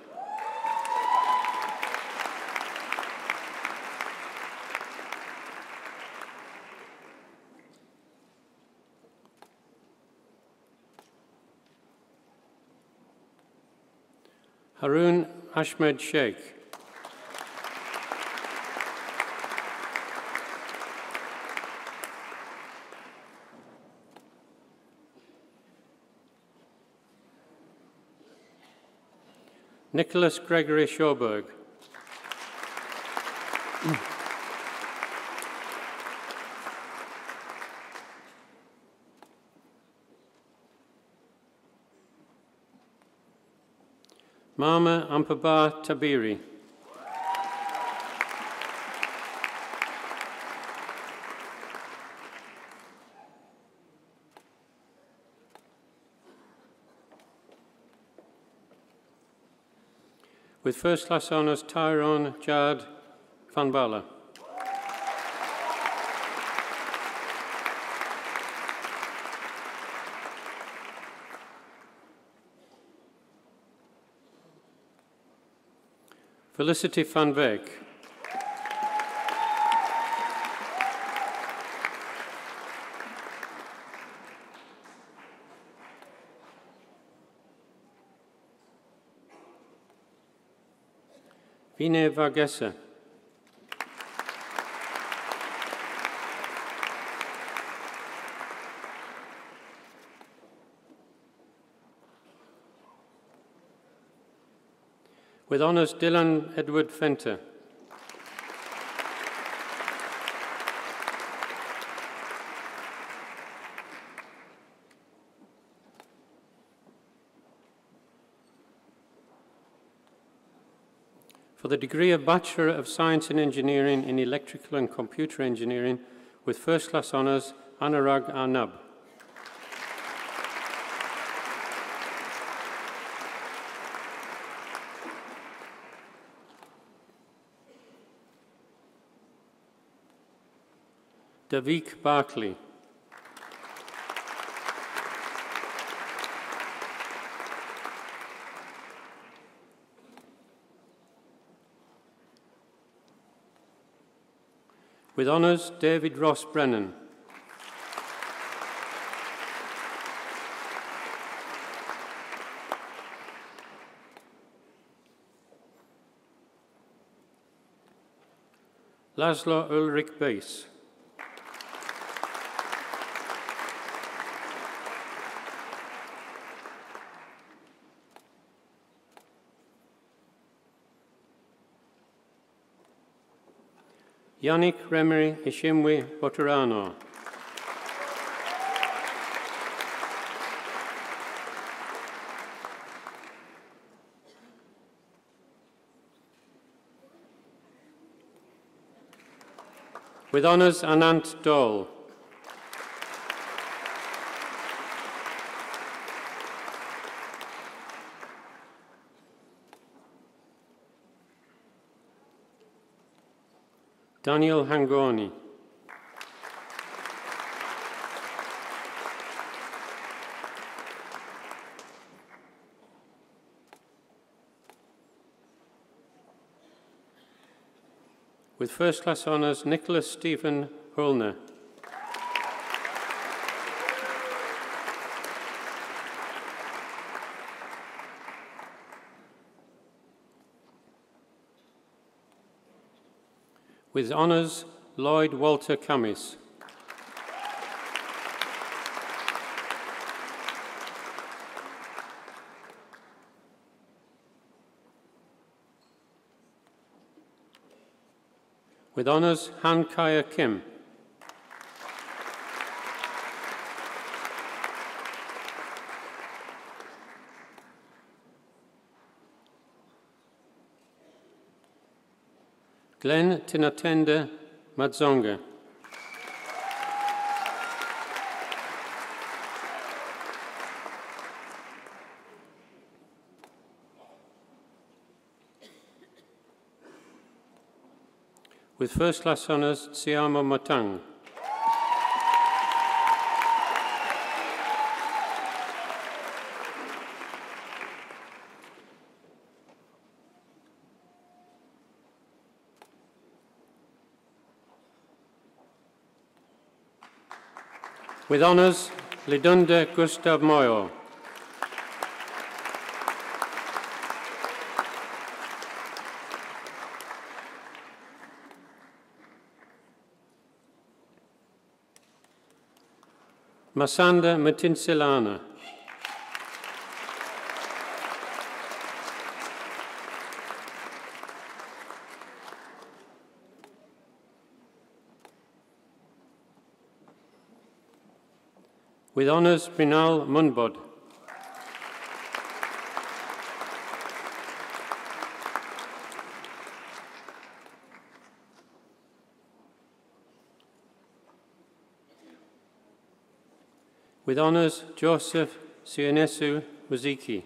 Harun Ahmed Sheikh. Nicholas Gregory Schauberg. Mama Ampaba Tabiri. With first class honours, Tyrone Jad Van Bala. Felicity van Beek. Vine Vargessa. With honours, Dylan Edward Fenter. For the degree of Bachelor of Science and Engineering in Electrical and Computer Engineering, with first class honours, Anurag Arnab. Davik Barkley. With honours, David Ross Brennan. Laszlo Ulrich Bass. Yannick Remery Ishimwe Boturano. With honours, Anant Dole. Daniel Hangoni. With first class honours, Nicholas Stephen Hulner. With honours, Lloyd Walter Cummins. With honours, Han Kaya Kim. Glenn Tinatenda Madzonga. With first class honours, Tsiamo Matang. With honours, Lidunda Gustav Moyo. Masanda Matinsilana. With honours, Brinal Munbod. With honours, Joseph Sionesu Waziki.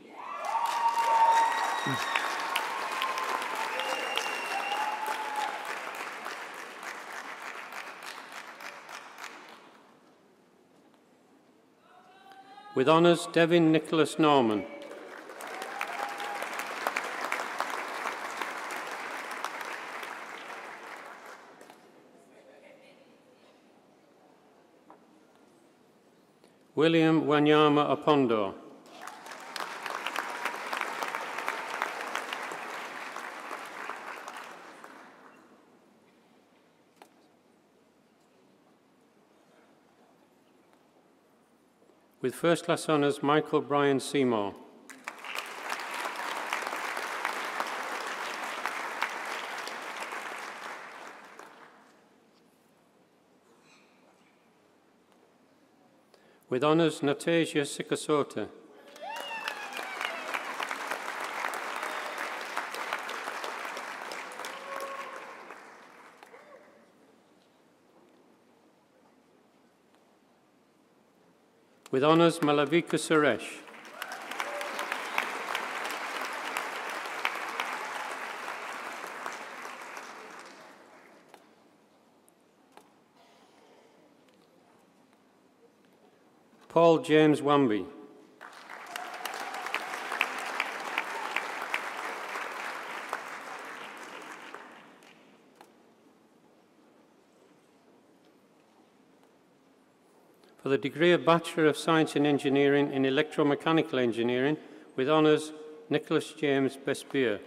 With honours, Devin Nicholas Norman. William Wanyama Opondo. With first class honours, Michael Brian Seymour. With honours, Natasia Sikasota. With honours, Malavika Suresh. Paul James Wamby. For the degree of Bachelor of Science in Engineering in Electromechanical Engineering, with honours, Nicholas James Bespier.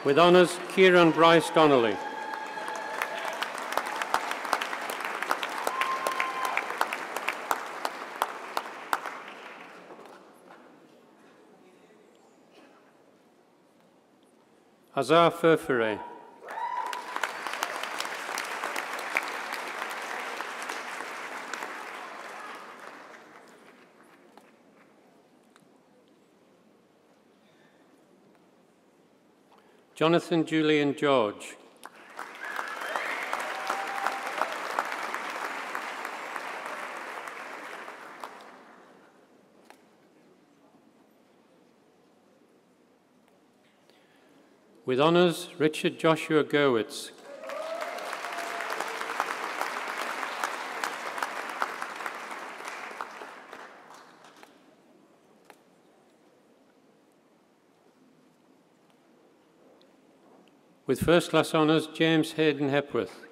With honours, Kieran Bryce Donnelly. Azar Furfure. Jonathan Julian George. With honours, Richard Joshua Gerwitz. With first class honours, James Hayden Hepworth.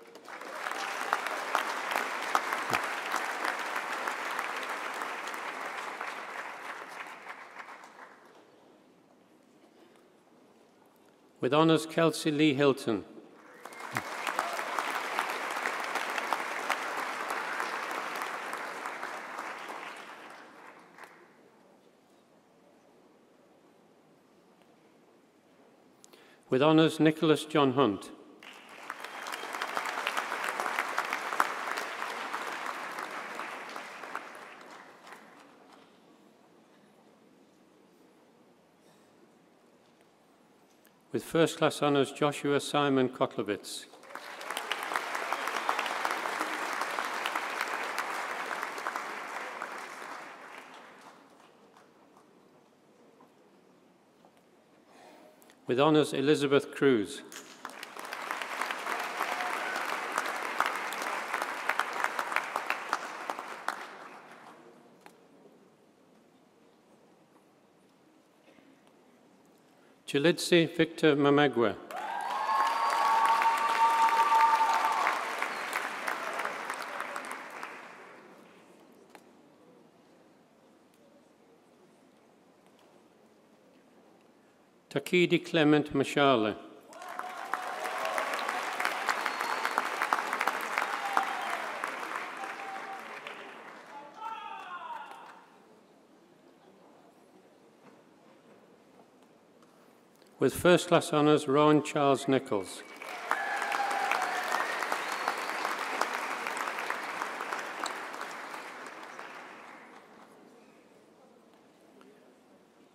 With honours, Kelsey Lee Hilton. With honours, Nicholas John Hunt. With first class honours, Joshua Simon Kotlowitz. With honours, Elizabeth Cruz. Chilidze Victor Mamagwa. Takidi Clement Mashala. With first class honours, Rowan Charles Nichols.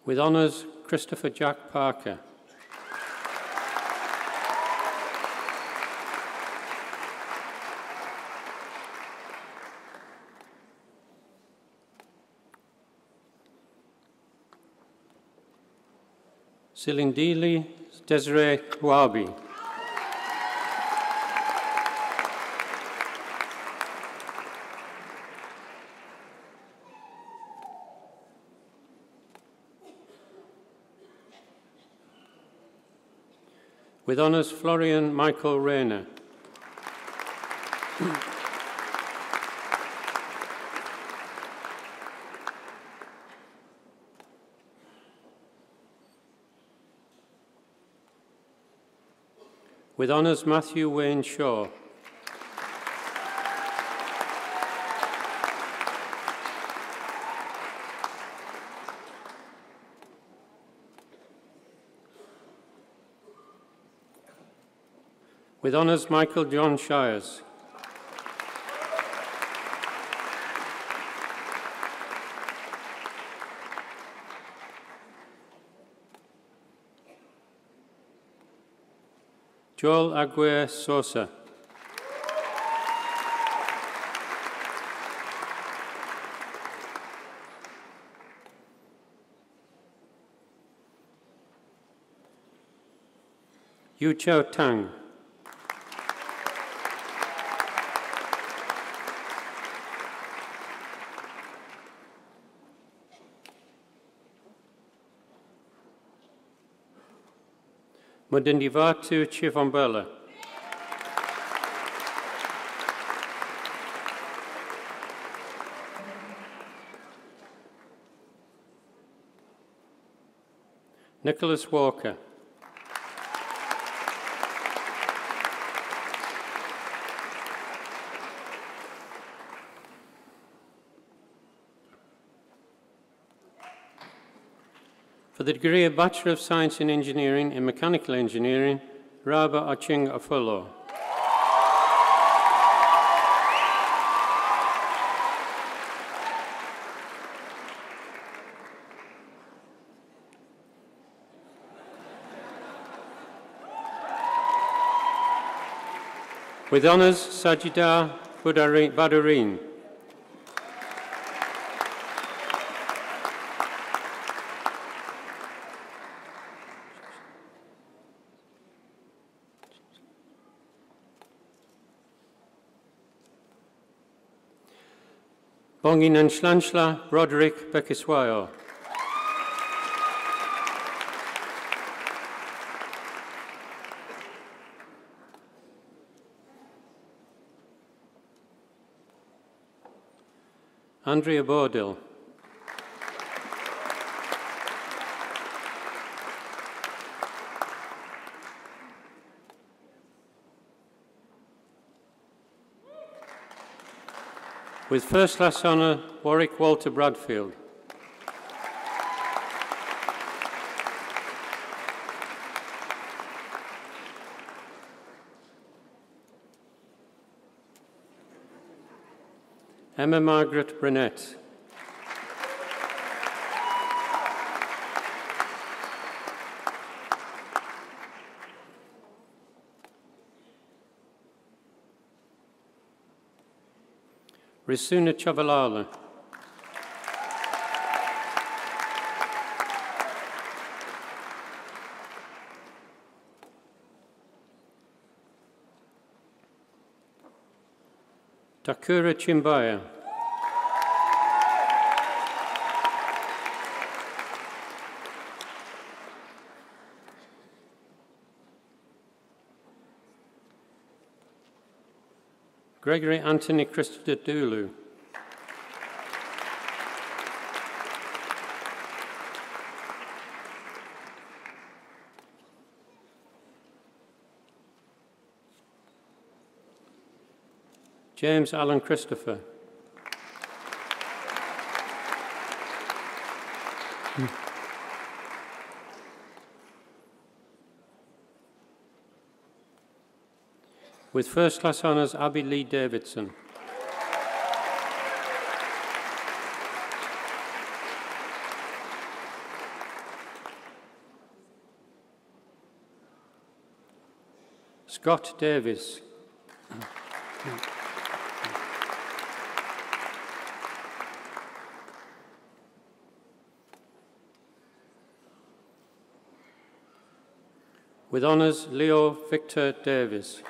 With honours, Christopher Jack Parker. Silindili Desiree Wabi. With honours, Florian Michael Rayner. With honours, Matthew Wayne Shaw. With honours, Michael John Shires. Joel Aguirre Sosa. Yu Chao Tang. Mudindivatu Chivombela. Nicholas Walker. For the degree of Bachelor of Science in Engineering in Mechanical Engineering, Raba Aching Afolo. With honours, Sajida Badareen. Bonginan Shlanshla Broderick Bekiswayo. Andrea Bordil. With first class honour, Warwick Walter Bradfield. Emma Margaret Burnett. Risuna Chavalala. Takura Chimbaya. Gregory Anthony Christodoulou. James Allen Christopher. With first class honours, Abby Lee Davidson. Scott Davis. With honours, Leo Victor Davis.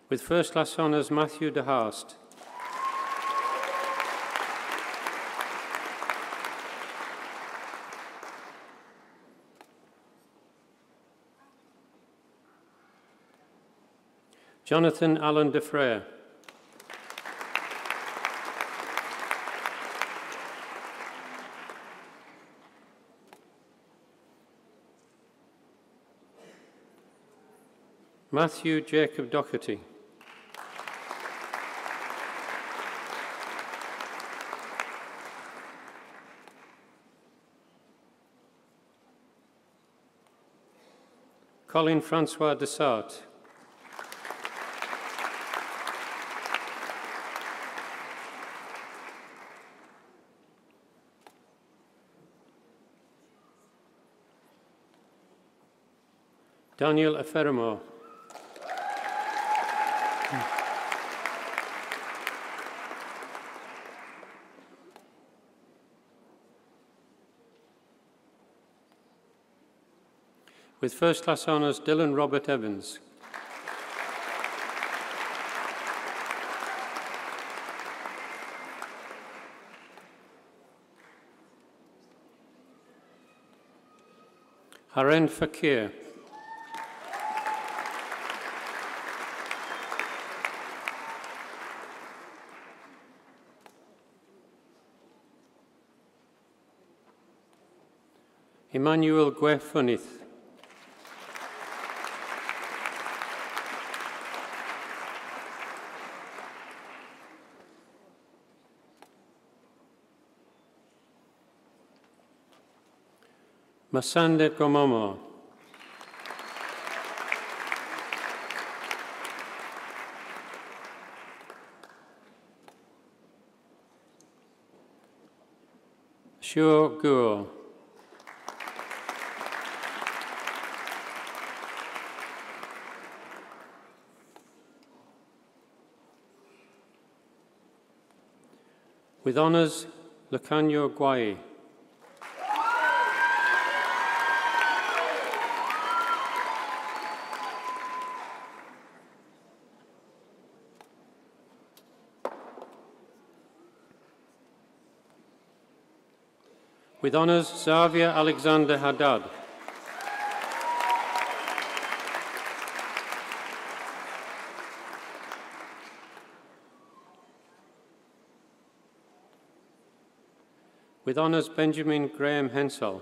With first class honours, Matthew de Haast. Jonathan Allen de Frere. Matthew Jacob Doherty. Colin Francois Dessart. Daniel Aferimo. With first class honours, Dylan Robert Evans. Haren Fakir. Emmanuel Guefunith. Masande Gomomo. Shure Guo. With honours, Lucanio Guai. With honours, Xavier Alexander Haddad. With honours, Benjamin Graham Hensel.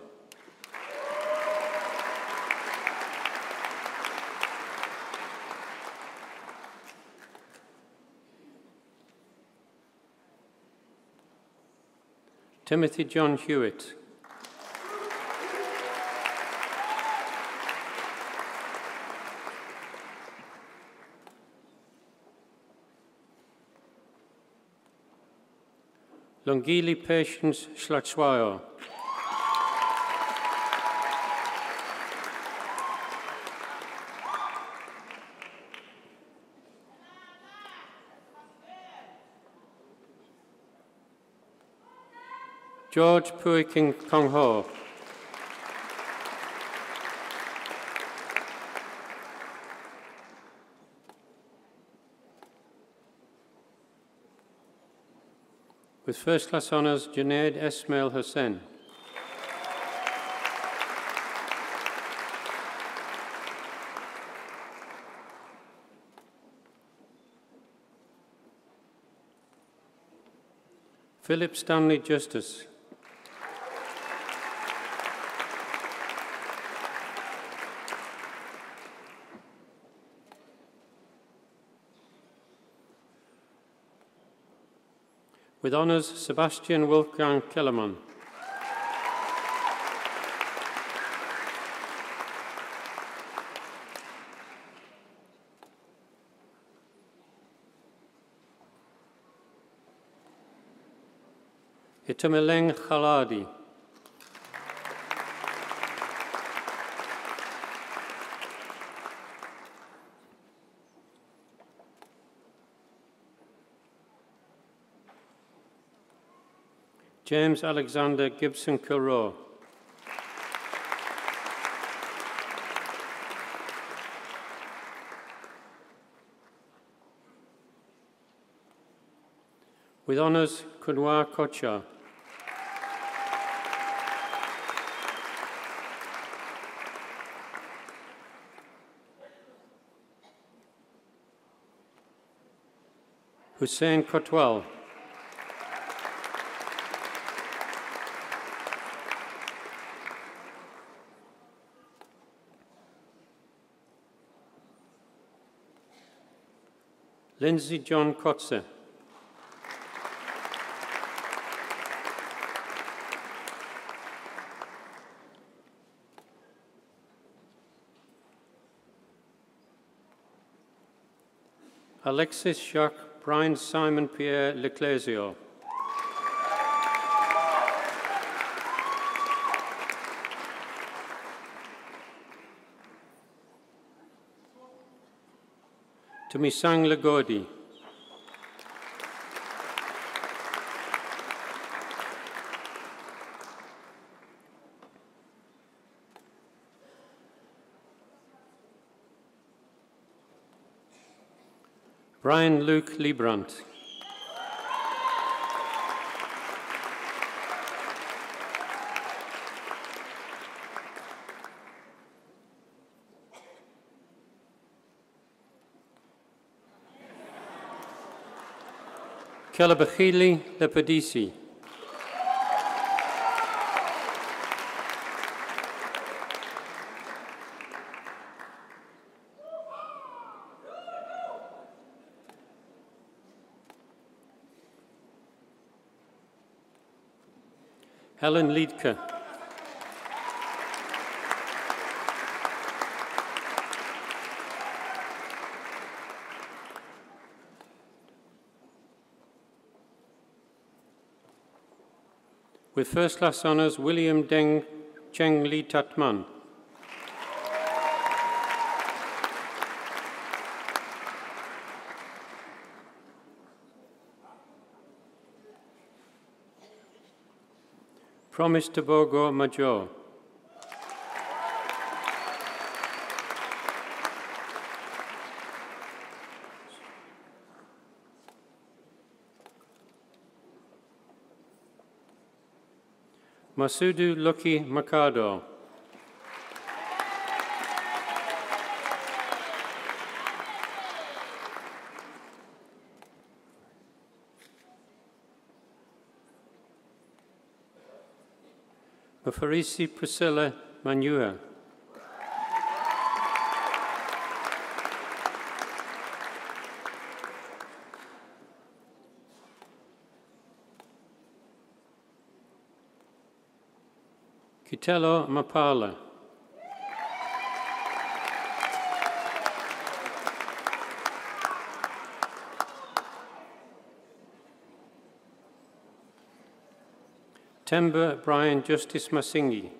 Timothy John Hewitt. Longili Patience Schlatzweier. George Puiking Kong Ho. With first class honours, Junaid Esmail Hussain. Philip Stanley Justice. With honours, Sebastian Wolfgang Kellermann. Itameleng Khaladi. James Alexander Gibson Kilroe. With honours, Kunwa Kocha. Hussein Kotwal. Lindsay John Kotze. Alexis Jacques Brian Simon Pierre Leclésio. Tumisang Lagodi. Brian Luke Liebrandt. Kelabachili Lepedisi. Helen Liedke. With first class honours, William Deng Cheng Li Tatman. Promise Tobogo Major. Masudu Lucky Mercado. Mafarisi Priscilla Manua. Kitelo Mapala. Temba Brian Justice Masingi.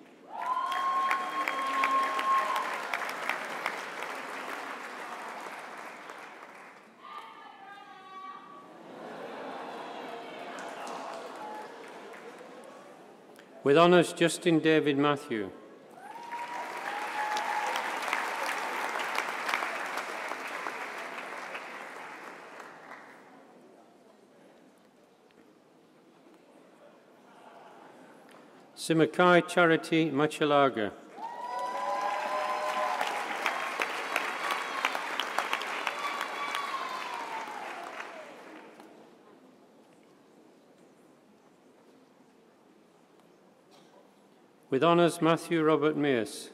With honours, Justin David Matthew. Simakai Charity Machalaga. With honours, Matthew Robert Mears.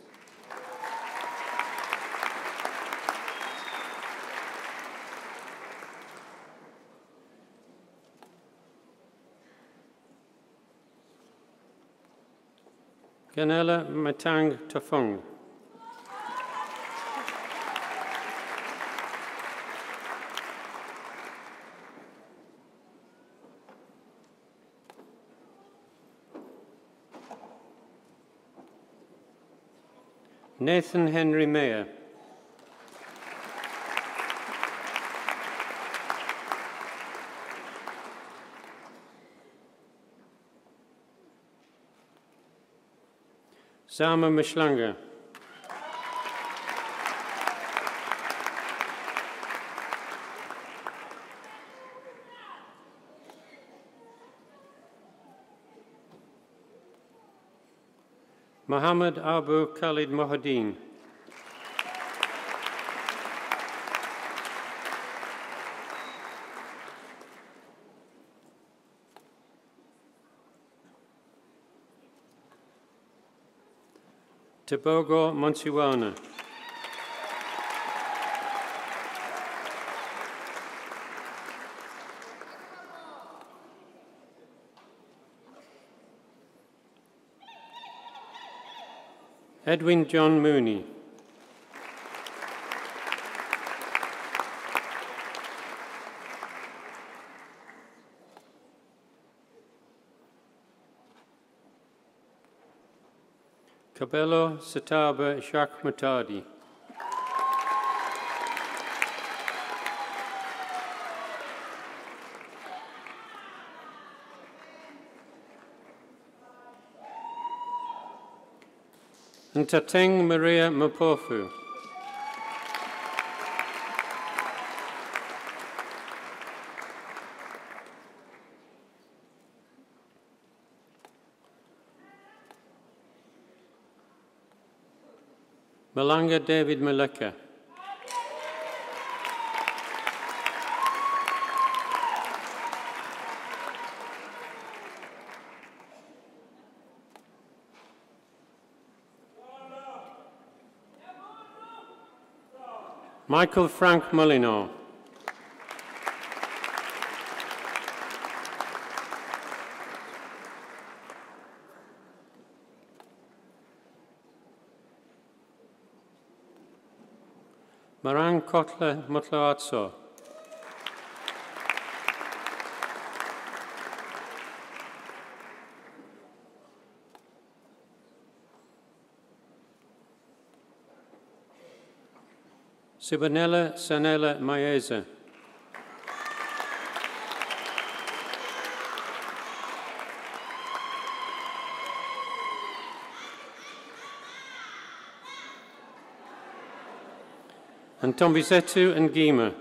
Ganela Matang Tafung. Nathan Henry Mayer. Zama Mishlanga. Muhammad Abu Khalid Mohadeen. Tebogo Monsiwana. Edwin John Mooney. Cabello Sataba Jacques Matadi. Ntateng Maria Mapofu. Malanga David Maleka. Michael Frank Molino. Marang Kotla Mutlaatso. Sibanella Sanella Maeza. And Tombizetu and Gima.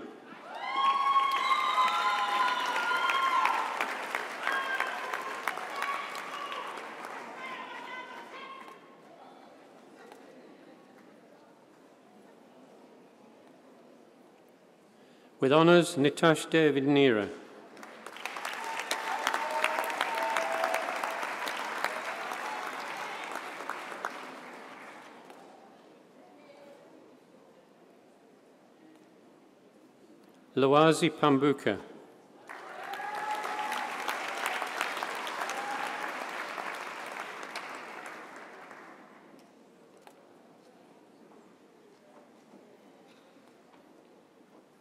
With honours, Nitash David Nira. Lawazi Pambuka.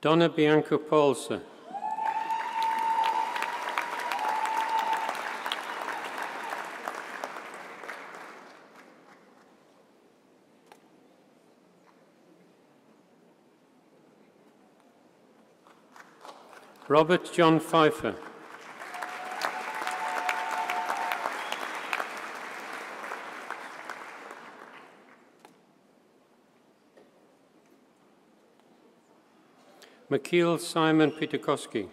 Donna Bianca Paulsa. Robert John Pfeiffer. Mikhail Simon Pitakowski.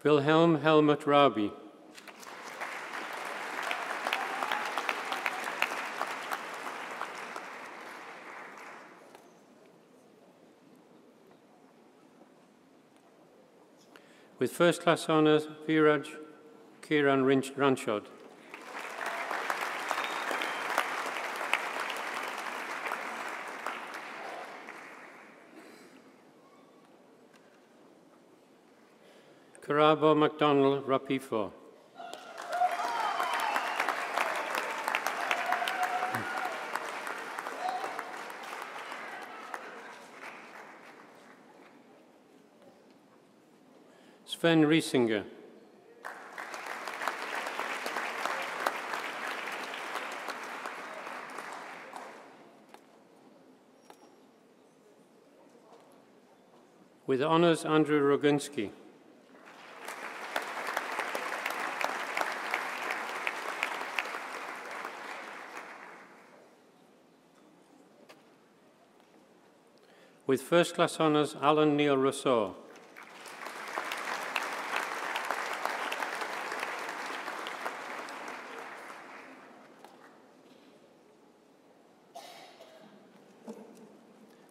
Wilhelm Helmut Rabi. With first class honours, Viraj Kiran Ranchod. Karabo MacDonald Rapifo. Sven Riesinger. With honours, Andrew Roginski. With first class honours, Alan Neil Rousseau.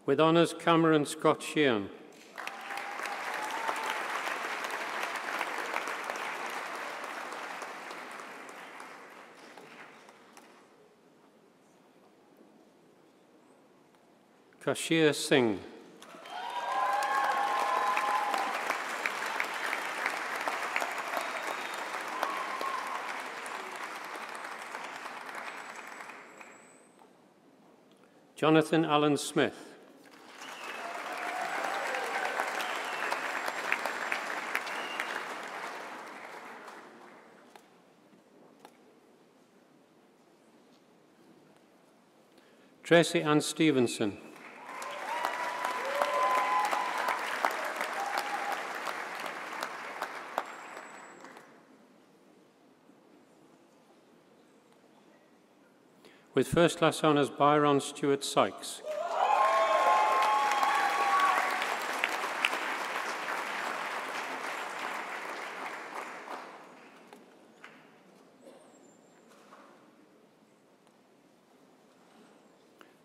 With honours, Cameron Scott Sheehan. Kashir Singh. Jonathan Allen Smith. Tracy Ann Stevenson. With first class honours, Byron Stewart Sykes.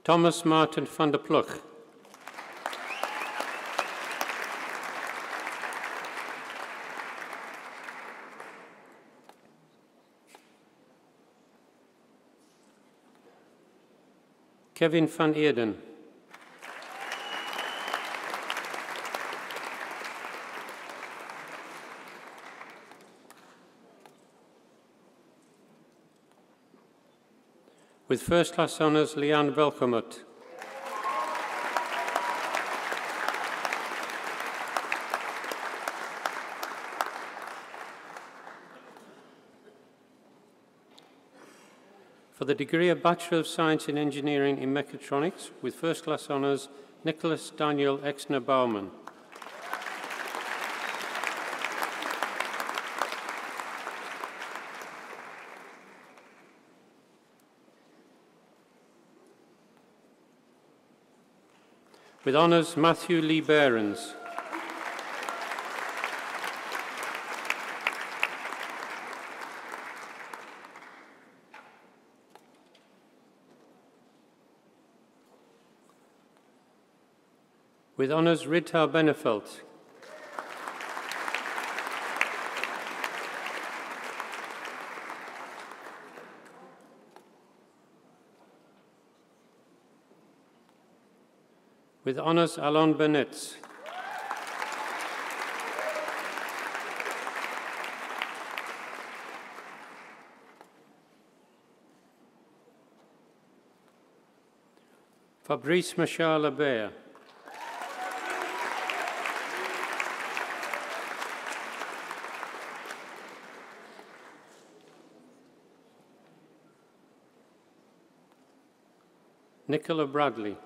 Thomas Martin van der Ploeg. Kevin van Eerden. With first class honours, Leanne Belkomot. For the degree of Bachelor of Science in Engineering in Mechatronics, with first class honours, Nicholas Daniel Exner Baumann. With honours, Matthew Lee Behrens. With honours, Rita Benefeld. With honours, Alon Bennett. Fabrice Machar Labert. Nicola Bradley.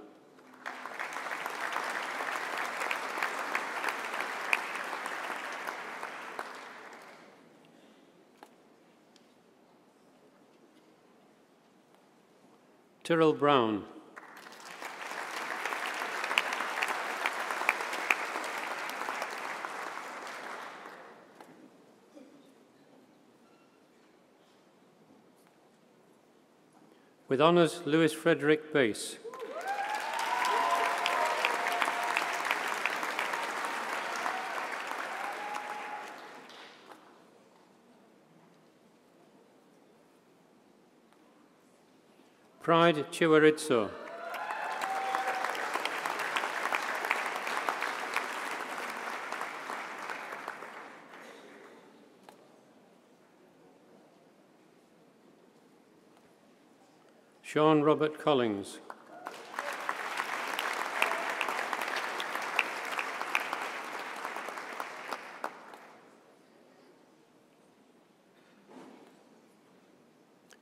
Tyrrell Brown. With honours, Lewis Frederick Bass. Pride Chiwaritso. Sean Robert Collins.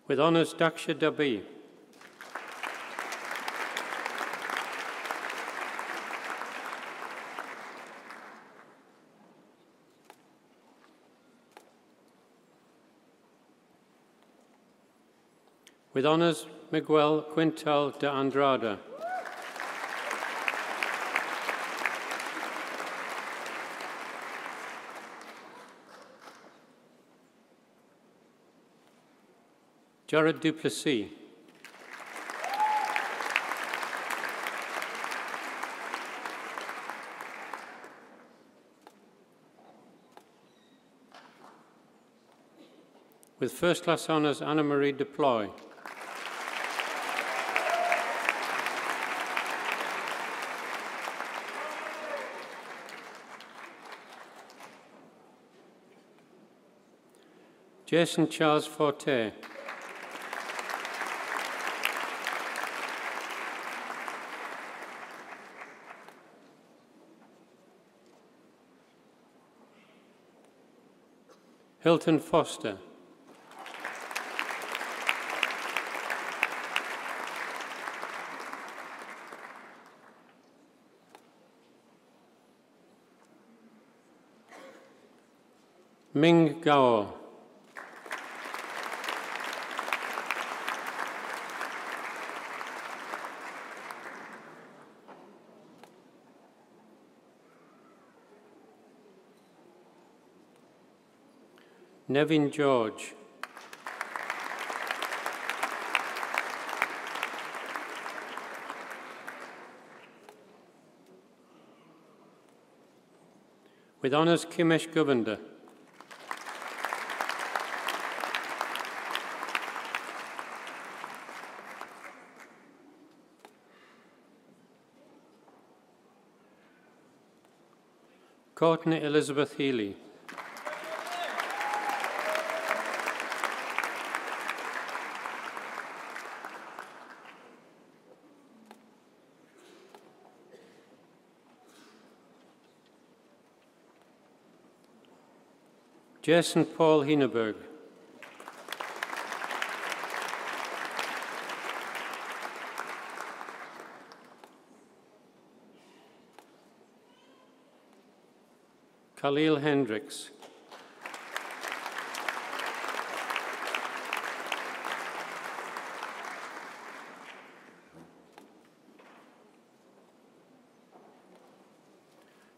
With honours, Daksha Dabi. With honours, Miguel Quintal de Andrada. Jared Duplessis. With first class honours, Anna Marie Deploy. Jason Charles Forte. Hilton Foster. Ming Gao. Nevin George. With honours, Kimesh Govender. Courtney Elizabeth Healy. Jason Paul Hineberg. Khalil Hendricks.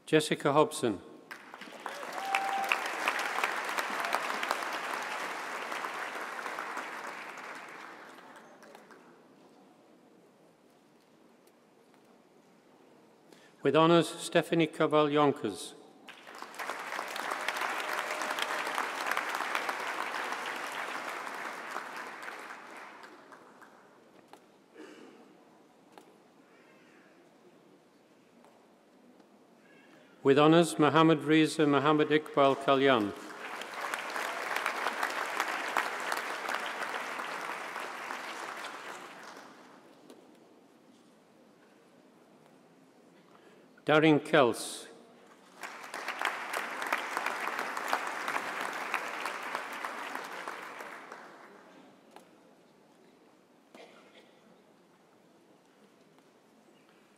Jessica Hobson. With honours, Stephanie Cabal-Yonkers. With honours, Mohammed Reza Mohammed Iqbal Kalyan. Darren Kels.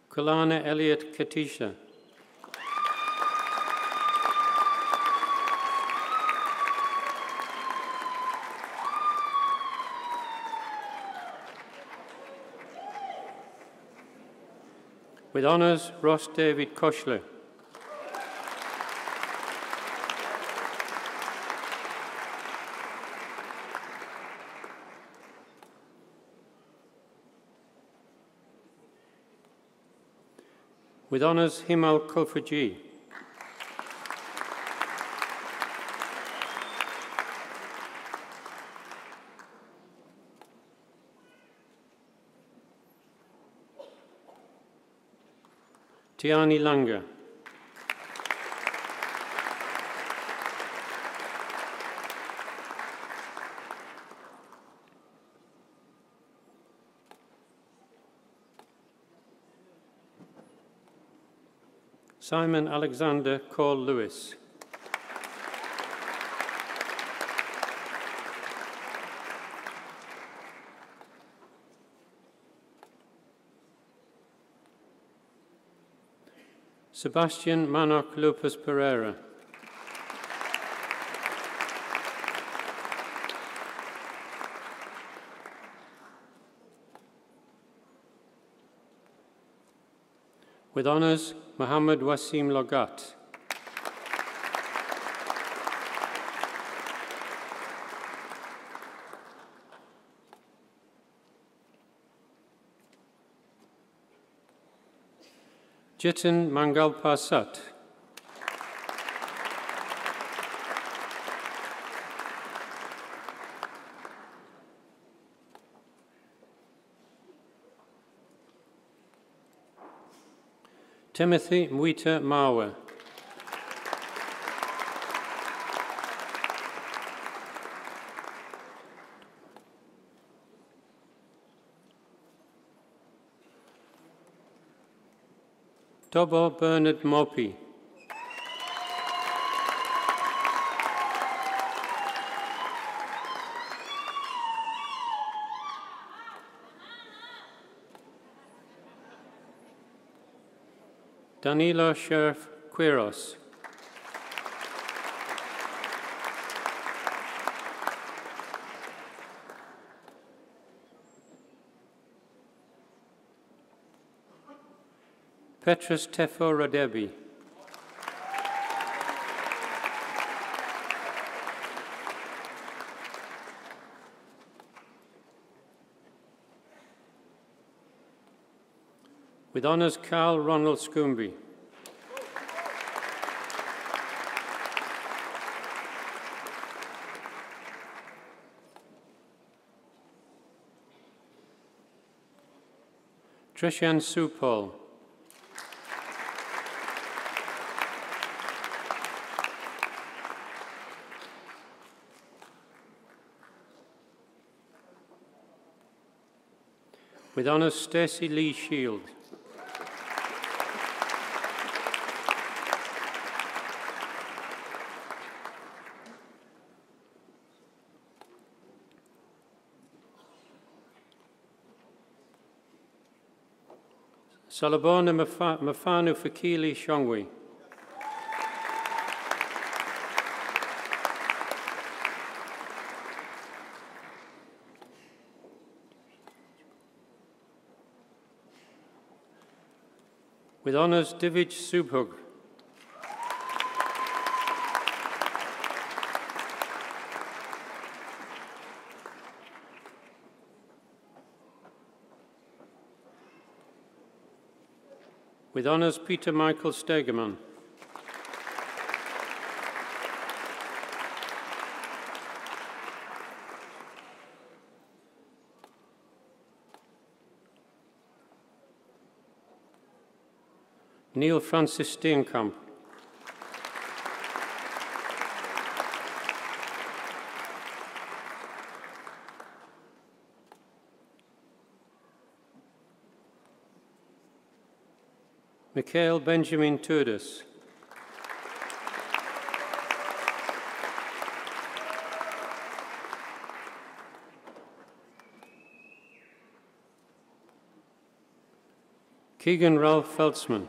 Kulana Elliott Katisha. With honours, Ross David Koshler. With honours, Himal Kulfaji. Tiani Langa. Simon Alexander Cole Lewis. Sebastian Manok Lopez Pereira. With honours, Mohammed Wasim Logat. Jitin Mangal Pasat. Timothy Mwita Mawa. Tobo Bernard Mopi. Danilo Sheriff Quiros. Petrus Tefo Radebi. With honours, Carl Ronald Scumby. Trishan Supol. With honours, Stacey Lee Shield. Salabona Mafanu Fakili Shongwi. With honours, Divij Subhug. With honours, Peter Michael Stegeman. Neil Francis Steenkamp. Mikhail Benjamin Tudis. Keegan Ralph Feltzman.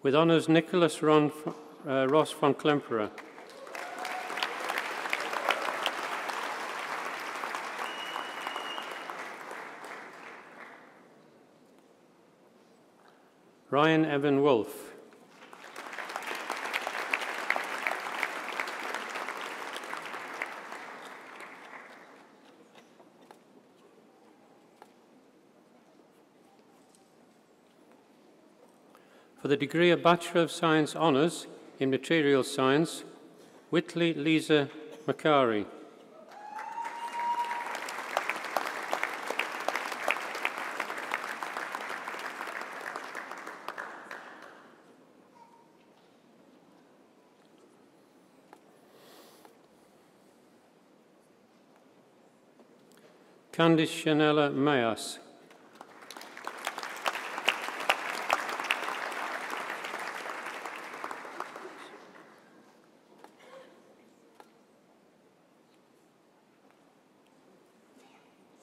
With honours, Nicholas Ross von Klemperer. Ryan Evan Wolfe. For the degree of Bachelor of Science Honours in Materials Science, Whitley Lisa Macari. Candice Chanella Mayas.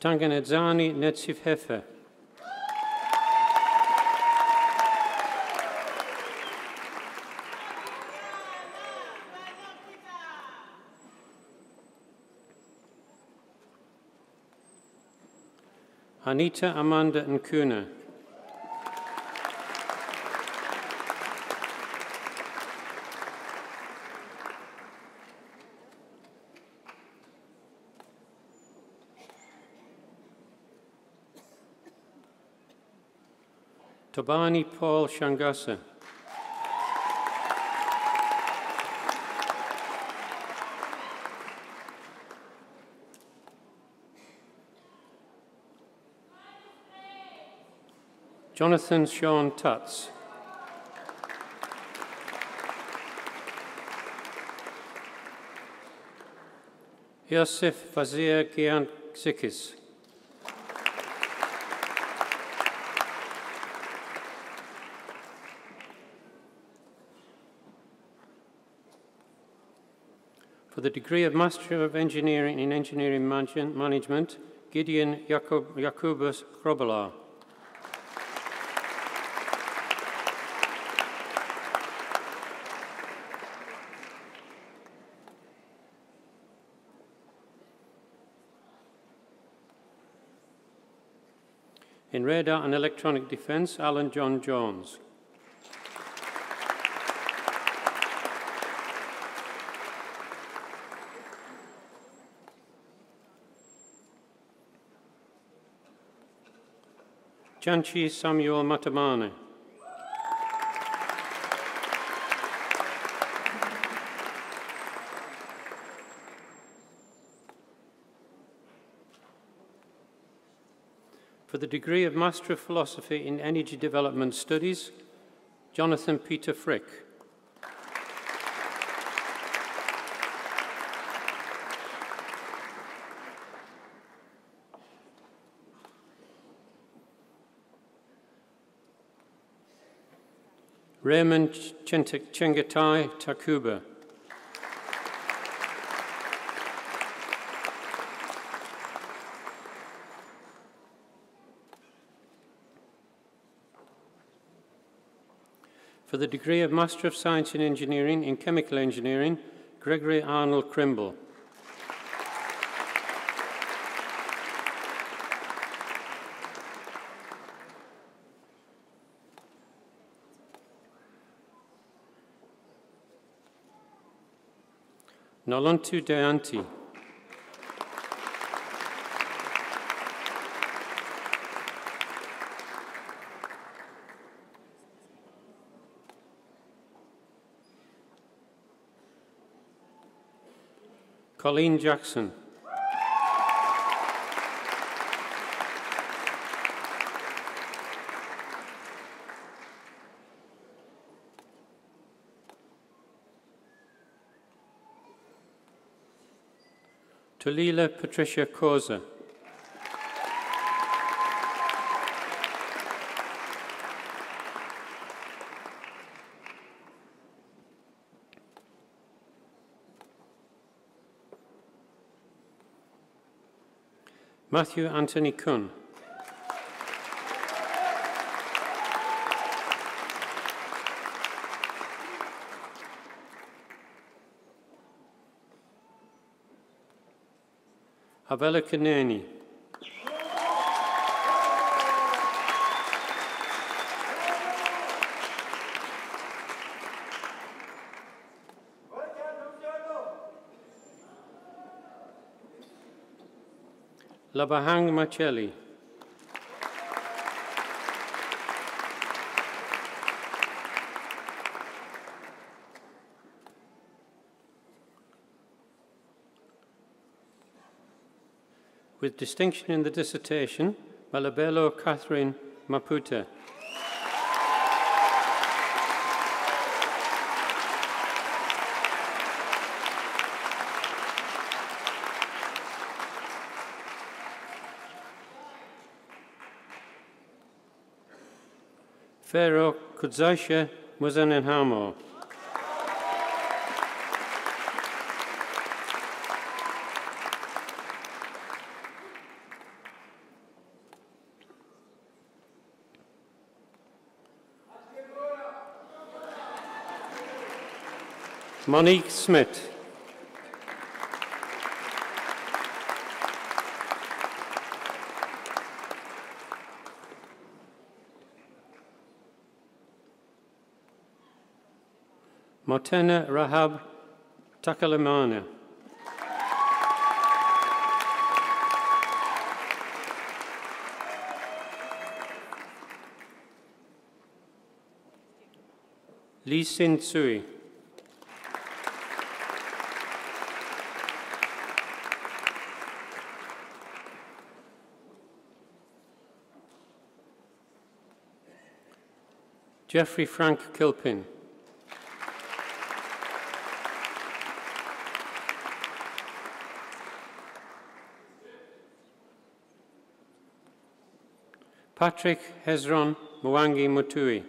Tanganedzani Netsif Hefe. Anita Amanda Nkuna. Tobani Paul Shangasa. Jonathan Sean Tutts. Yosef Fazir Gian Zikis. For the degree of Master of Engineering in Engineering Management, Gideon Jakubus Grobbelaar. In Radar and Electronic Defence, Alan John Jones. Janchi Samuel Matamane. For the degree of Master of Philosophy in Energy Development Studies, Jonathan Peter Frick. Raymond Chengetai Takuba. For the degree of Master of Science in Engineering in Chemical Engineering, Gregory Arnold Crimble. Noluntu Deanti. Colleen Jackson. Talila Patricia Koza. Matthew Anthony Kuhn. Avella Kanani. Labahang Macheli. With distinction in the dissertation, Malabelo Catherine Maputa. Pharaoh Kudzasha Muzanenhamo. Monique Smith. Motena Rahab Takalamana. Lee Sin Tsui. Jeffrey Frank Kilpin. Patrick Hezron Mwangi Mutui.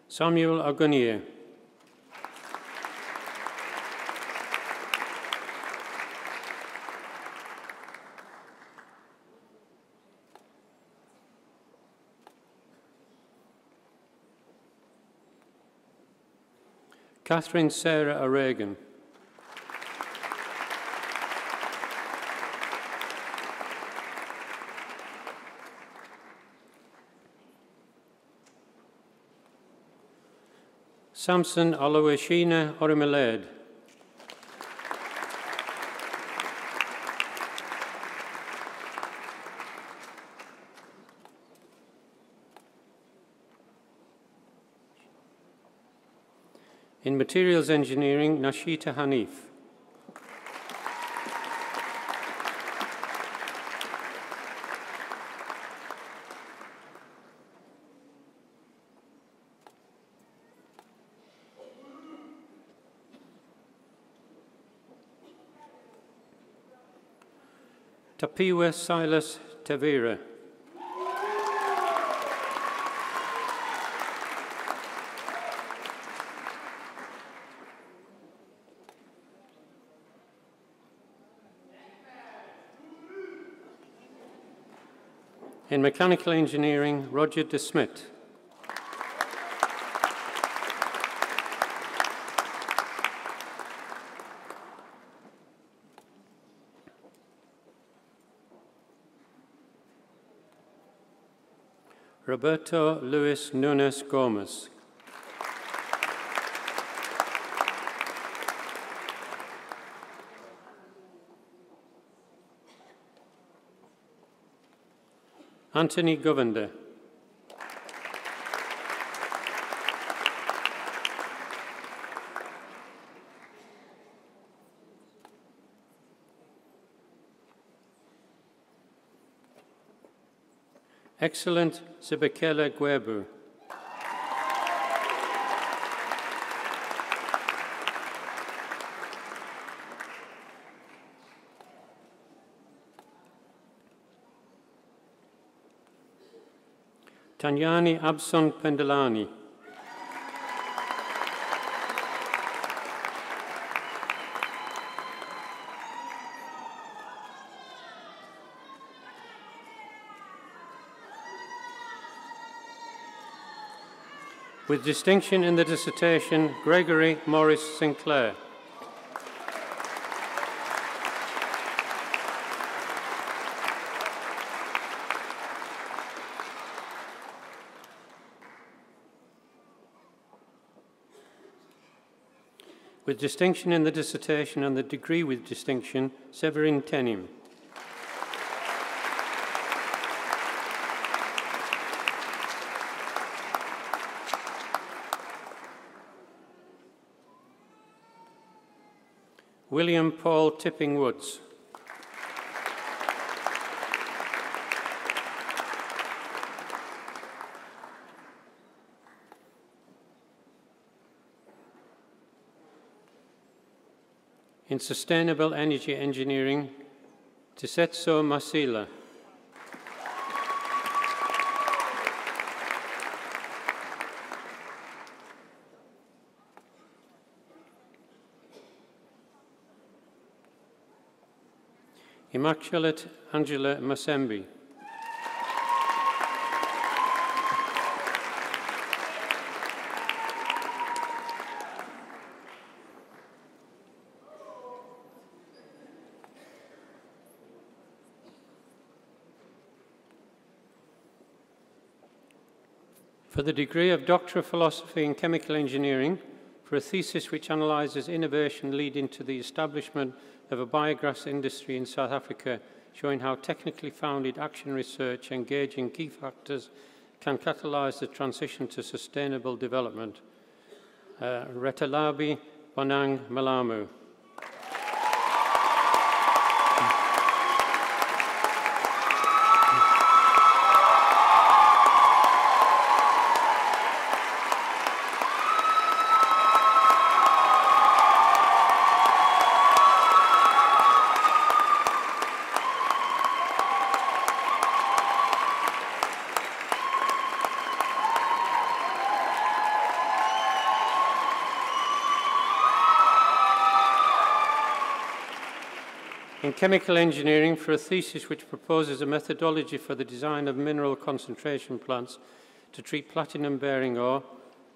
Samuel Agunie. Catherine Sarah O'Regan. Samson Oluwashina Orimeled. In Materials Engineering, Nashita Hanif. Tapiwa Silas Tavira. In Mechanical Engineering, Roger De Smet. Roberto Luis Nunes Gomez. Anthony Govender. Excellent Sibekele Gwebu. Tanyani Abson Pendelani. With distinction in the dissertation, Gregory Morris Sinclair. With distinction in the dissertation and the degree with distinction, Severin Tenim. William Paul Tipping Woods. In Sustainable Energy Engineering, Tisetso Masila. Immaculate Angela Masembi. For the degree of Doctor of Philosophy in Chemical Engineering, for a thesis which analyses innovation leading to the establishment of a biogas industry in South Africa, showing how technically founded action research engaging key factors can catalyse the transition to sustainable development. Retalabi Bonang Malamu. In Chemical Engineering, for a thesis which proposes a methodology for the design of mineral concentration plants to treat platinum-bearing ore,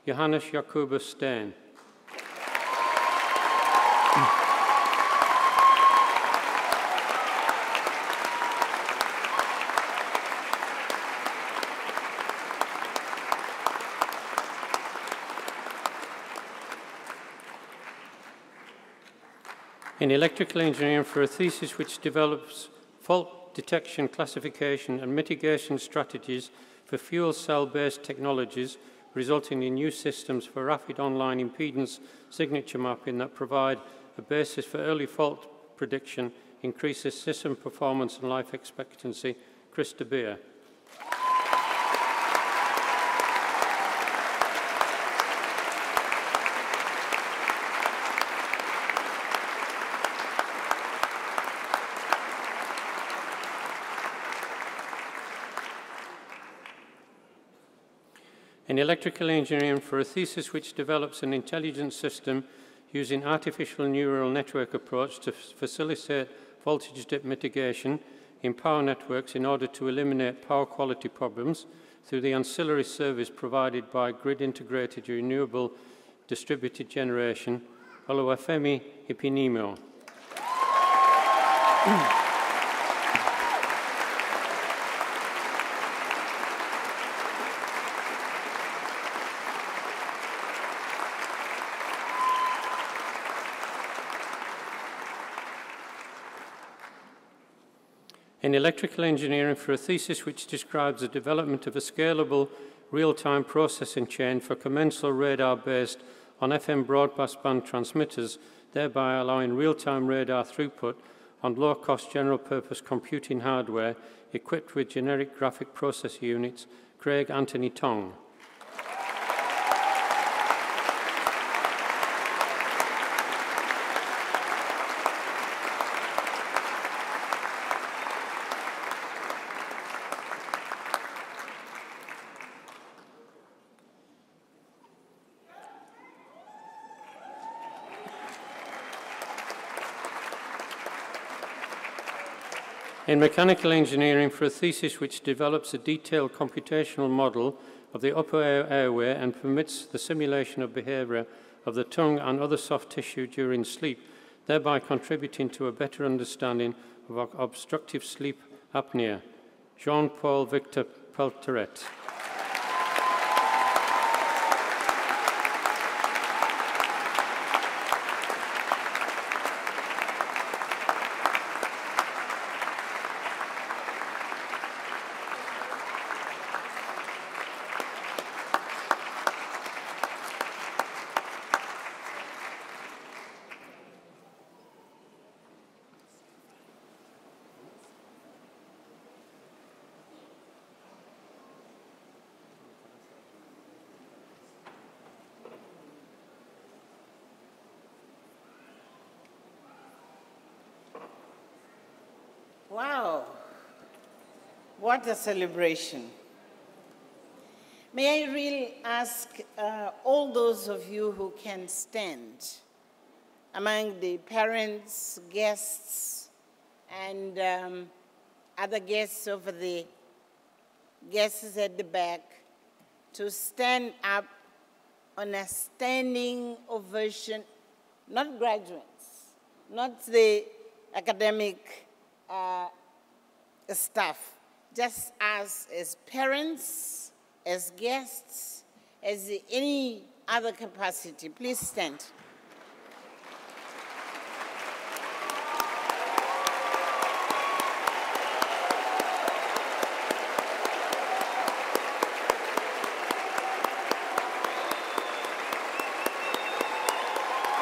Johannes Jacobus Steen. In Electrical Engineering, for a thesis which develops fault detection, classification and mitigation strategies for fuel cell-based technologies, resulting in new systems for rapid online impedance signature mapping that provide a basis for early fault prediction, increases system performance and life expectancy. Chris de Beer. In Electrical Engineering, for a thesis which develops an intelligent system using artificial neural network approach to facilitate voltage dip mitigation in power networks in order to eliminate power quality problems through the ancillary service provided by grid-integrated renewable distributed generation, Oluwafemi Ipinimo. In Electrical Engineering, for a thesis which describes the development of a scalable real-time processing chain for commensal radar based on FM broadcast band transmitters, thereby allowing real-time radar throughput on low-cost general-purpose computing hardware equipped with generic graphic processor units, Craig Anthony Tong. In Mechanical Engineering, for a thesis which develops a detailed computational model of the upper airway and permits the simulation of behaviour of the tongue and other soft tissue during sleep, thereby contributing to a better understanding of obstructive sleep apnea. Jean-Paul Victor Pelteret. Wow, what a celebration. May I really ask all those of you who can stand, among the parents, guests, and other guests over the guests at the back, to stand up on a standing ovation, not graduates, not the academic staff, just us as parents, as guests, as any other capacity. Please stand.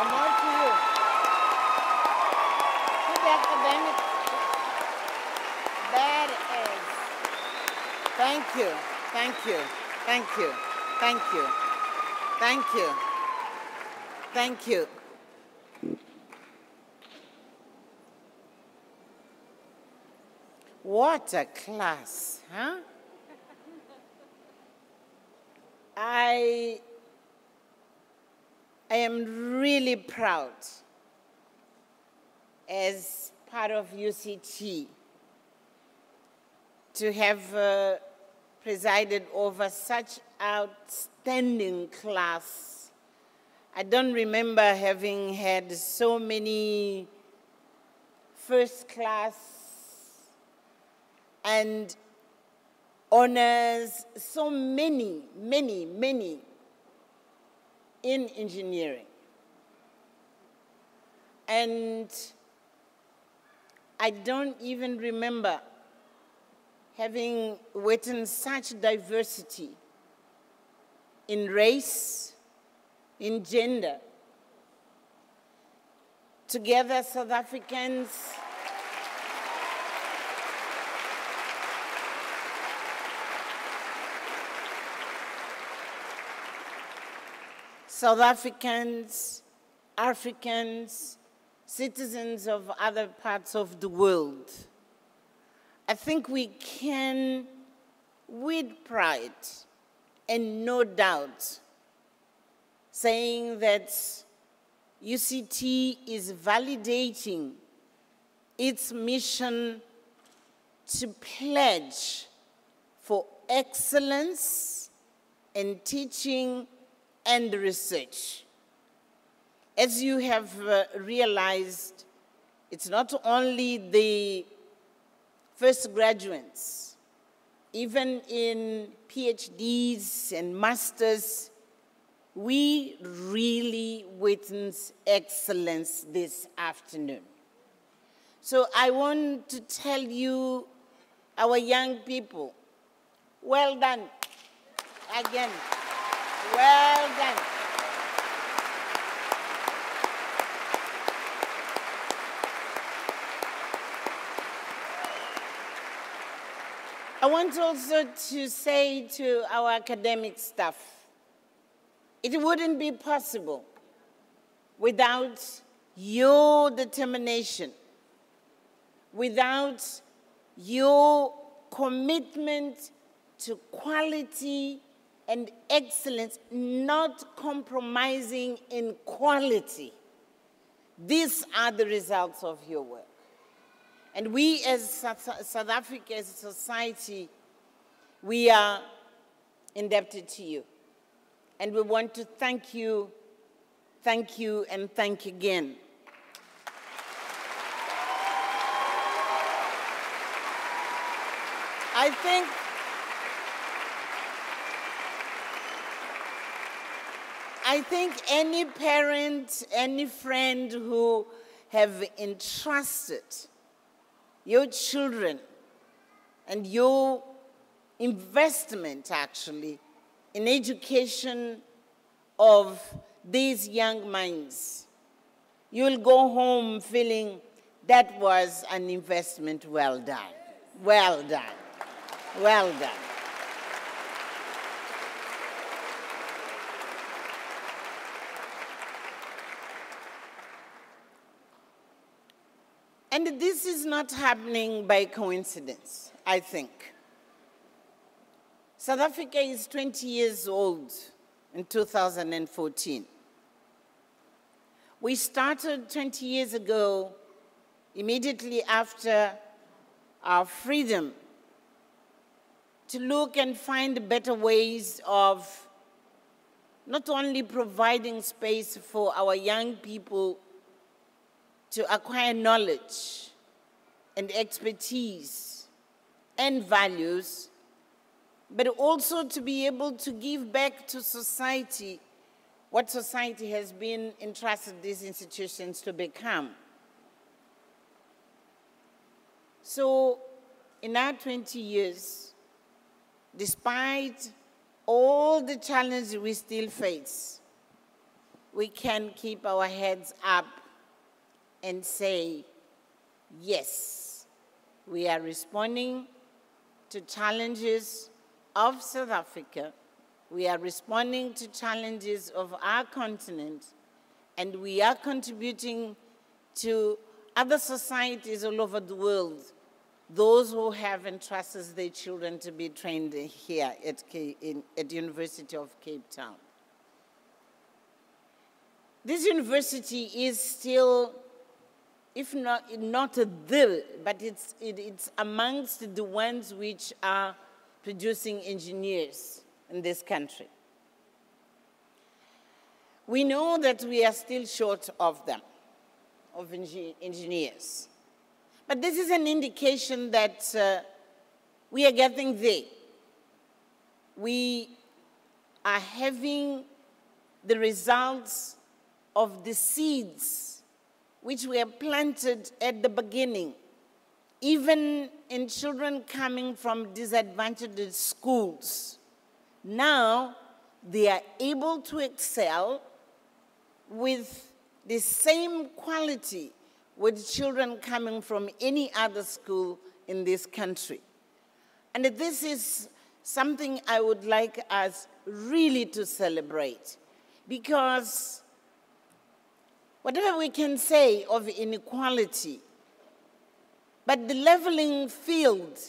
And more to you. To the academic. That is. Thank you. Thank you. Thank you. Thank you. Thank you. Thank you. What a class, huh? I am really proud as part of UCT to have presided over such outstanding class. I don't remember having had so many first class and honors, so many in engineering. And I don't even remember having witnessed such diversity in race, in gender. Together, South Africans Africans, citizens of other parts of the world, I think we can, with pride and no doubt, saying that UCT is validating its mission to pledge for excellence in teaching and research. As you have realized, it's not only the first graduates, even in PhDs and masters, we really witness excellence this afternoon. So I want to tell you, our young people, well done. Again, well done. I want also to say to our academic staff, it wouldn't be possible without your determination, without your commitment to quality and excellence, not compromising in quality. These are the results of your work. And we as South Africa, as a society, we are indebted to you. And we want to thank you, and thank again. I think any parent, any friend who have entrusted your children and your investment, actually, in education of these young minds, you'll go home feeling that was an investment well done. Well done. Well done. And this is not happening by coincidence, I think. South Africa is 20 years old in 2014. We started 20 years ago, immediately after our freedom, to look and find better ways of not only providing space for our young people to acquire knowledge and expertise and values, but also to be able to give back to society what society has been entrusted these institutions to become. So in our 20 years, despite all the challenges we still face, we can keep our heads up and say, yes, we are responding to challenges of South Africa, we are responding to challenges of our continent, and we are contributing to other societies all over the world, those who have entrusted their children to be trained here at the University of Cape Town. This university is still, if not but it's amongst the ones which are producing engineers in this country. We know that we are still short of them, of engineers. But this is an indication that we are getting there. We are having the results of the seeds which were planted at the beginning, even in children coming from disadvantaged schools. Now, they are able to excel with the same quality with children coming from any other school in this country. And this is something I would like us really to celebrate, because whatever we can say of inequality, but the leveling field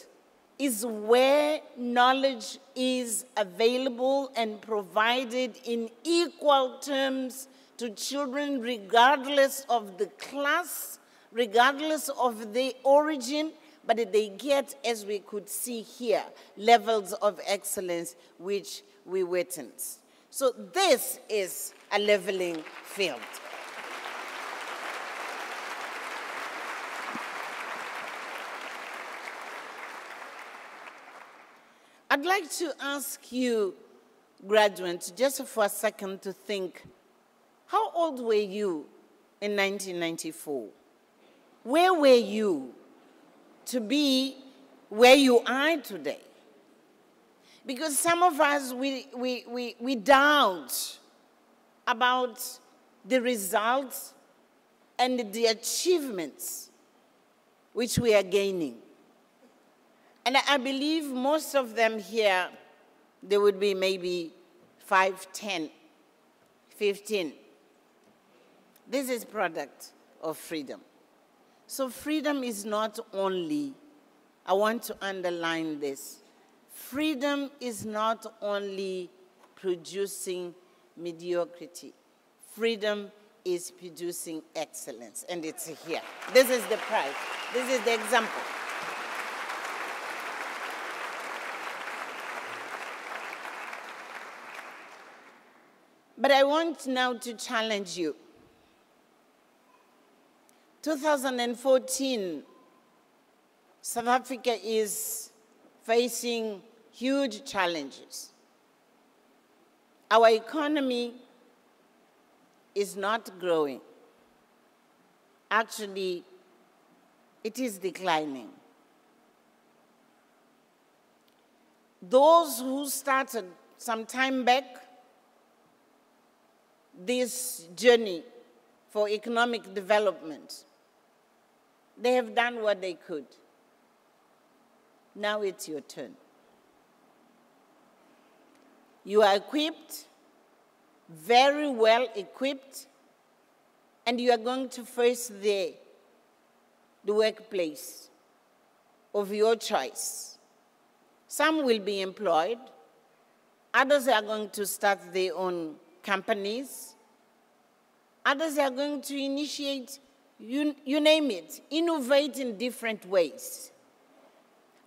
is where knowledge is available and provided in equal terms to children, regardless of the class, regardless of their origin, but they get, as we could see here, levels of excellence which we witness. So this is a leveling field. I'd like to ask you, graduates, just for a second to think, how old were you in 1994? Where were you to be where you are today? Because some of us, we doubt about the results and the achievements which we are gaining. And I believe most of them here, there would be maybe 5, 10, 15. This is product of freedom. So freedom is not only, I want to underline this, freedom is not only producing mediocrity. Freedom is producing excellence, and it's here. This is the prize. This is the example. But I want now to challenge you. 2014, South Africa is facing huge challenges. Our economy is not growing. Actually, it is declining. Those who started some time back this journey for economic development, they have done what they could. Now it's your turn. You are equipped, very well equipped, and you are going to face the workplace of your choice. Some will be employed, others are going to start their own companies, others are going to initiate, you name it, innovate in different ways.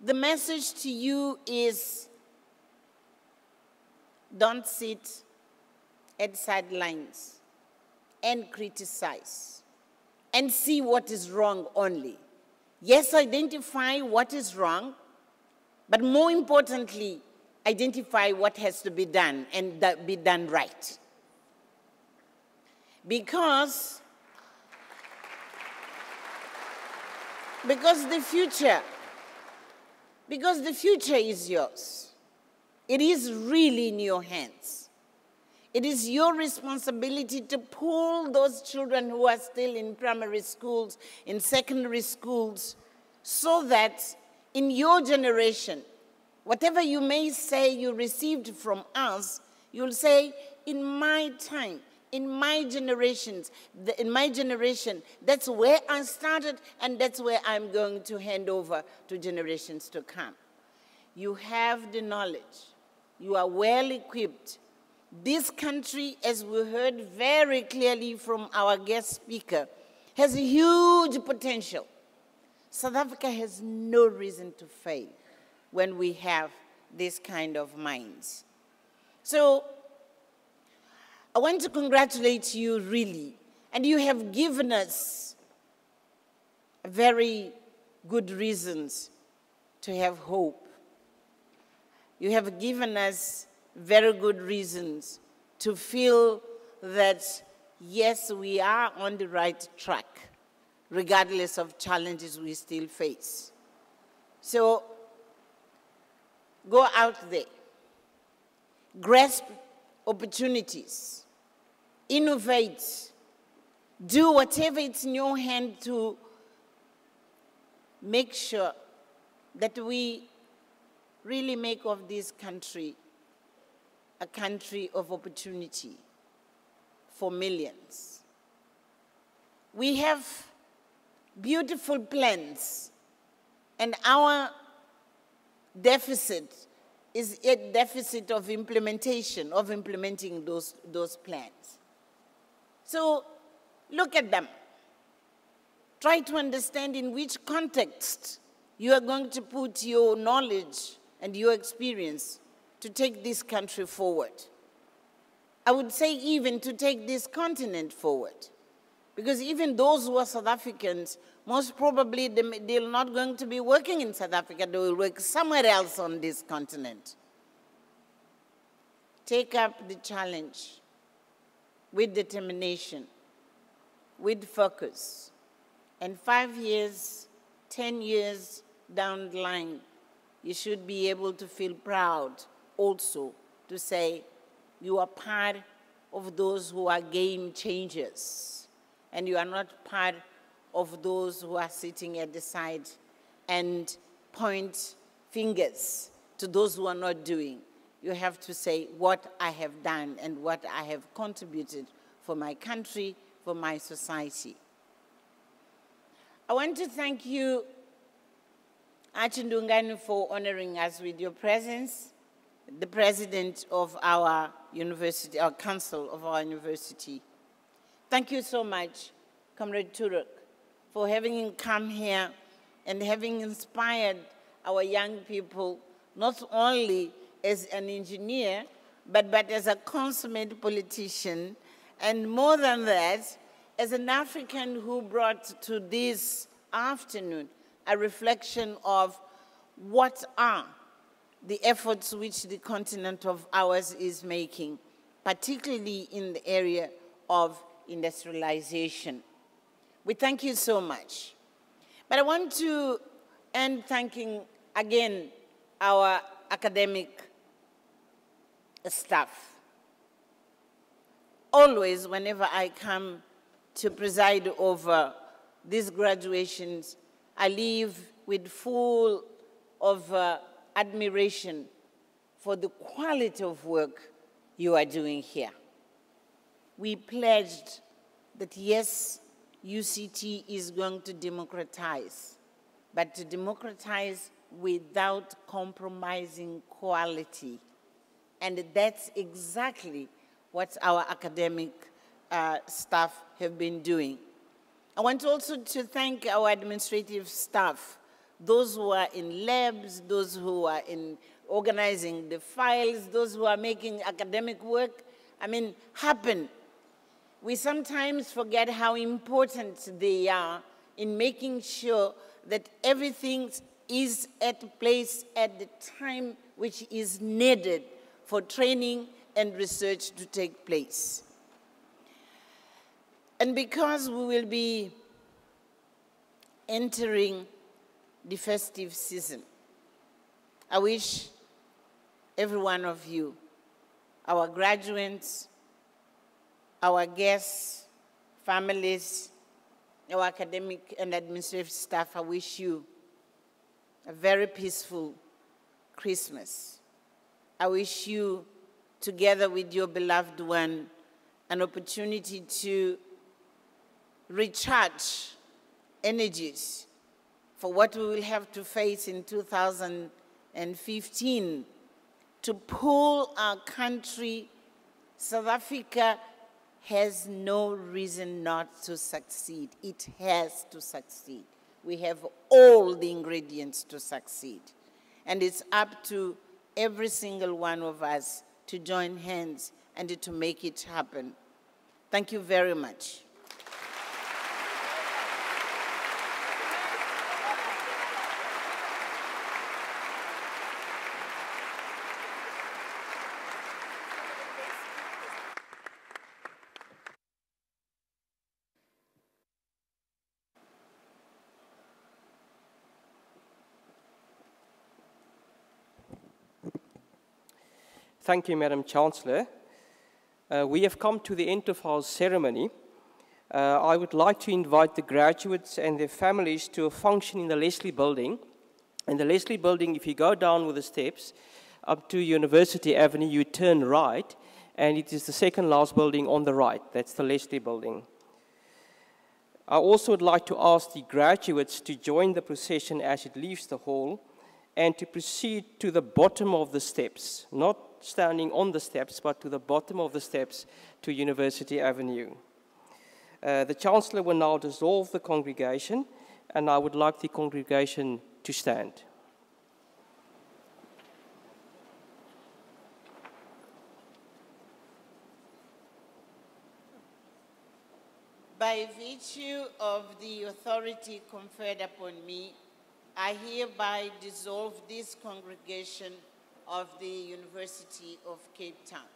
The message to you is, don't sit at sidelines and criticize and see what is wrong only. Yes, identify what is wrong, but more importantly, identify what has to be done and that be done right. Because the future is yours. It is really in your hands. It is your responsibility to pull those children who are still in primary schools, in secondary schools, so that in your generation, whatever you may say you received from us, you'll say, in my time, in my generation, that's where I started and that's where I'm going to hand over to generations to come. You have the knowledge. You are well equipped. This country, as we heard very clearly from our guest speaker, has huge potential. South Africa has no reason to fail when we have this kind of minds. So I want to congratulate you really, and you have given us very good reasons to have hope. You have given us very good reasons to feel that, yes, we are on the right track, regardless of challenges we still face. So go out there, grasp opportunities, innovate, do whatever it's in your hand to make sure that we really make of this country a country of opportunity for millions. We have beautiful plans, and our deficit is a deficit of implementation, of implementing those plans. So look at them. Try to understand in which context you are going to put your knowledge and your experience to take this country forward. I would say even to take this continent forward. Because even those who are South Africans, most probably they're not going to be working in South Africa, they will work somewhere else on this continent. Take up the challenge with determination, with focus. And 5 years, 10 years down the line, you should be able to feel proud also to say you are part of those who are game changers, and you are not part of those who are sitting at the side and point fingers to those who are not doing. You have to say what I have done and what I have contributed for my country, for my society. I want to thank you, Achindungani, for honoring us with your presence, the president of our university, our council of our university. Thank you so much, Comrade Turok, for having come here and having inspired our young people, not only as an engineer, but as a consummate politician, and more than that, as an African who brought to this afternoon a reflection of what are the efforts which the continent of ours is making, particularly in the area of industrialization. We thank you so much. But I want to end thanking again our academic staff. Always, whenever I come to preside over these graduations, I leave with full of admiration for the quality of work you are doing here. We pledged that yes, UCT is going to democratize, but to democratize without compromising quality. And that's exactly what our academic staff have been doing. I want also to thank our administrative staff, those who are in labs, those who are in organizing the files, those who are making academic work, happen. We sometimes forget how important they are in making sure that everything is at place at the time which is needed for training and research to take place. And because we will be entering the festive season, I wish every one of you, our graduates, our guests, families, our academic and administrative staff, I wish you a very peaceful Christmas. I wish you, together with your beloved one, an opportunity to recharge energies for what we will have to face in 2015 to pull our country. South Africa has no reason not to succeed. It has to succeed. We have all the ingredients to succeed. And it's up to every single one of us to join hands and to make it happen. Thank you very much. Thank you, Madam Chancellor. We have come to the end of our ceremony. I would like to invite the graduates and their families to a function in the Leslie Building. In the Leslie Building, if you go down with the steps up to University Avenue, you turn right, and it is the second last building on the right. That's the Leslie Building. I also would like to ask the graduates to join the procession as it leaves the hall and to proceed to the bottom of the steps, not standing on the steps, but to the bottom of the steps to University Avenue. The Chancellor will now dissolve the congregation, and I would like the congregation to stand. By virtue of the authority conferred upon me, I hereby dissolve this congregation of the University of Cape Town.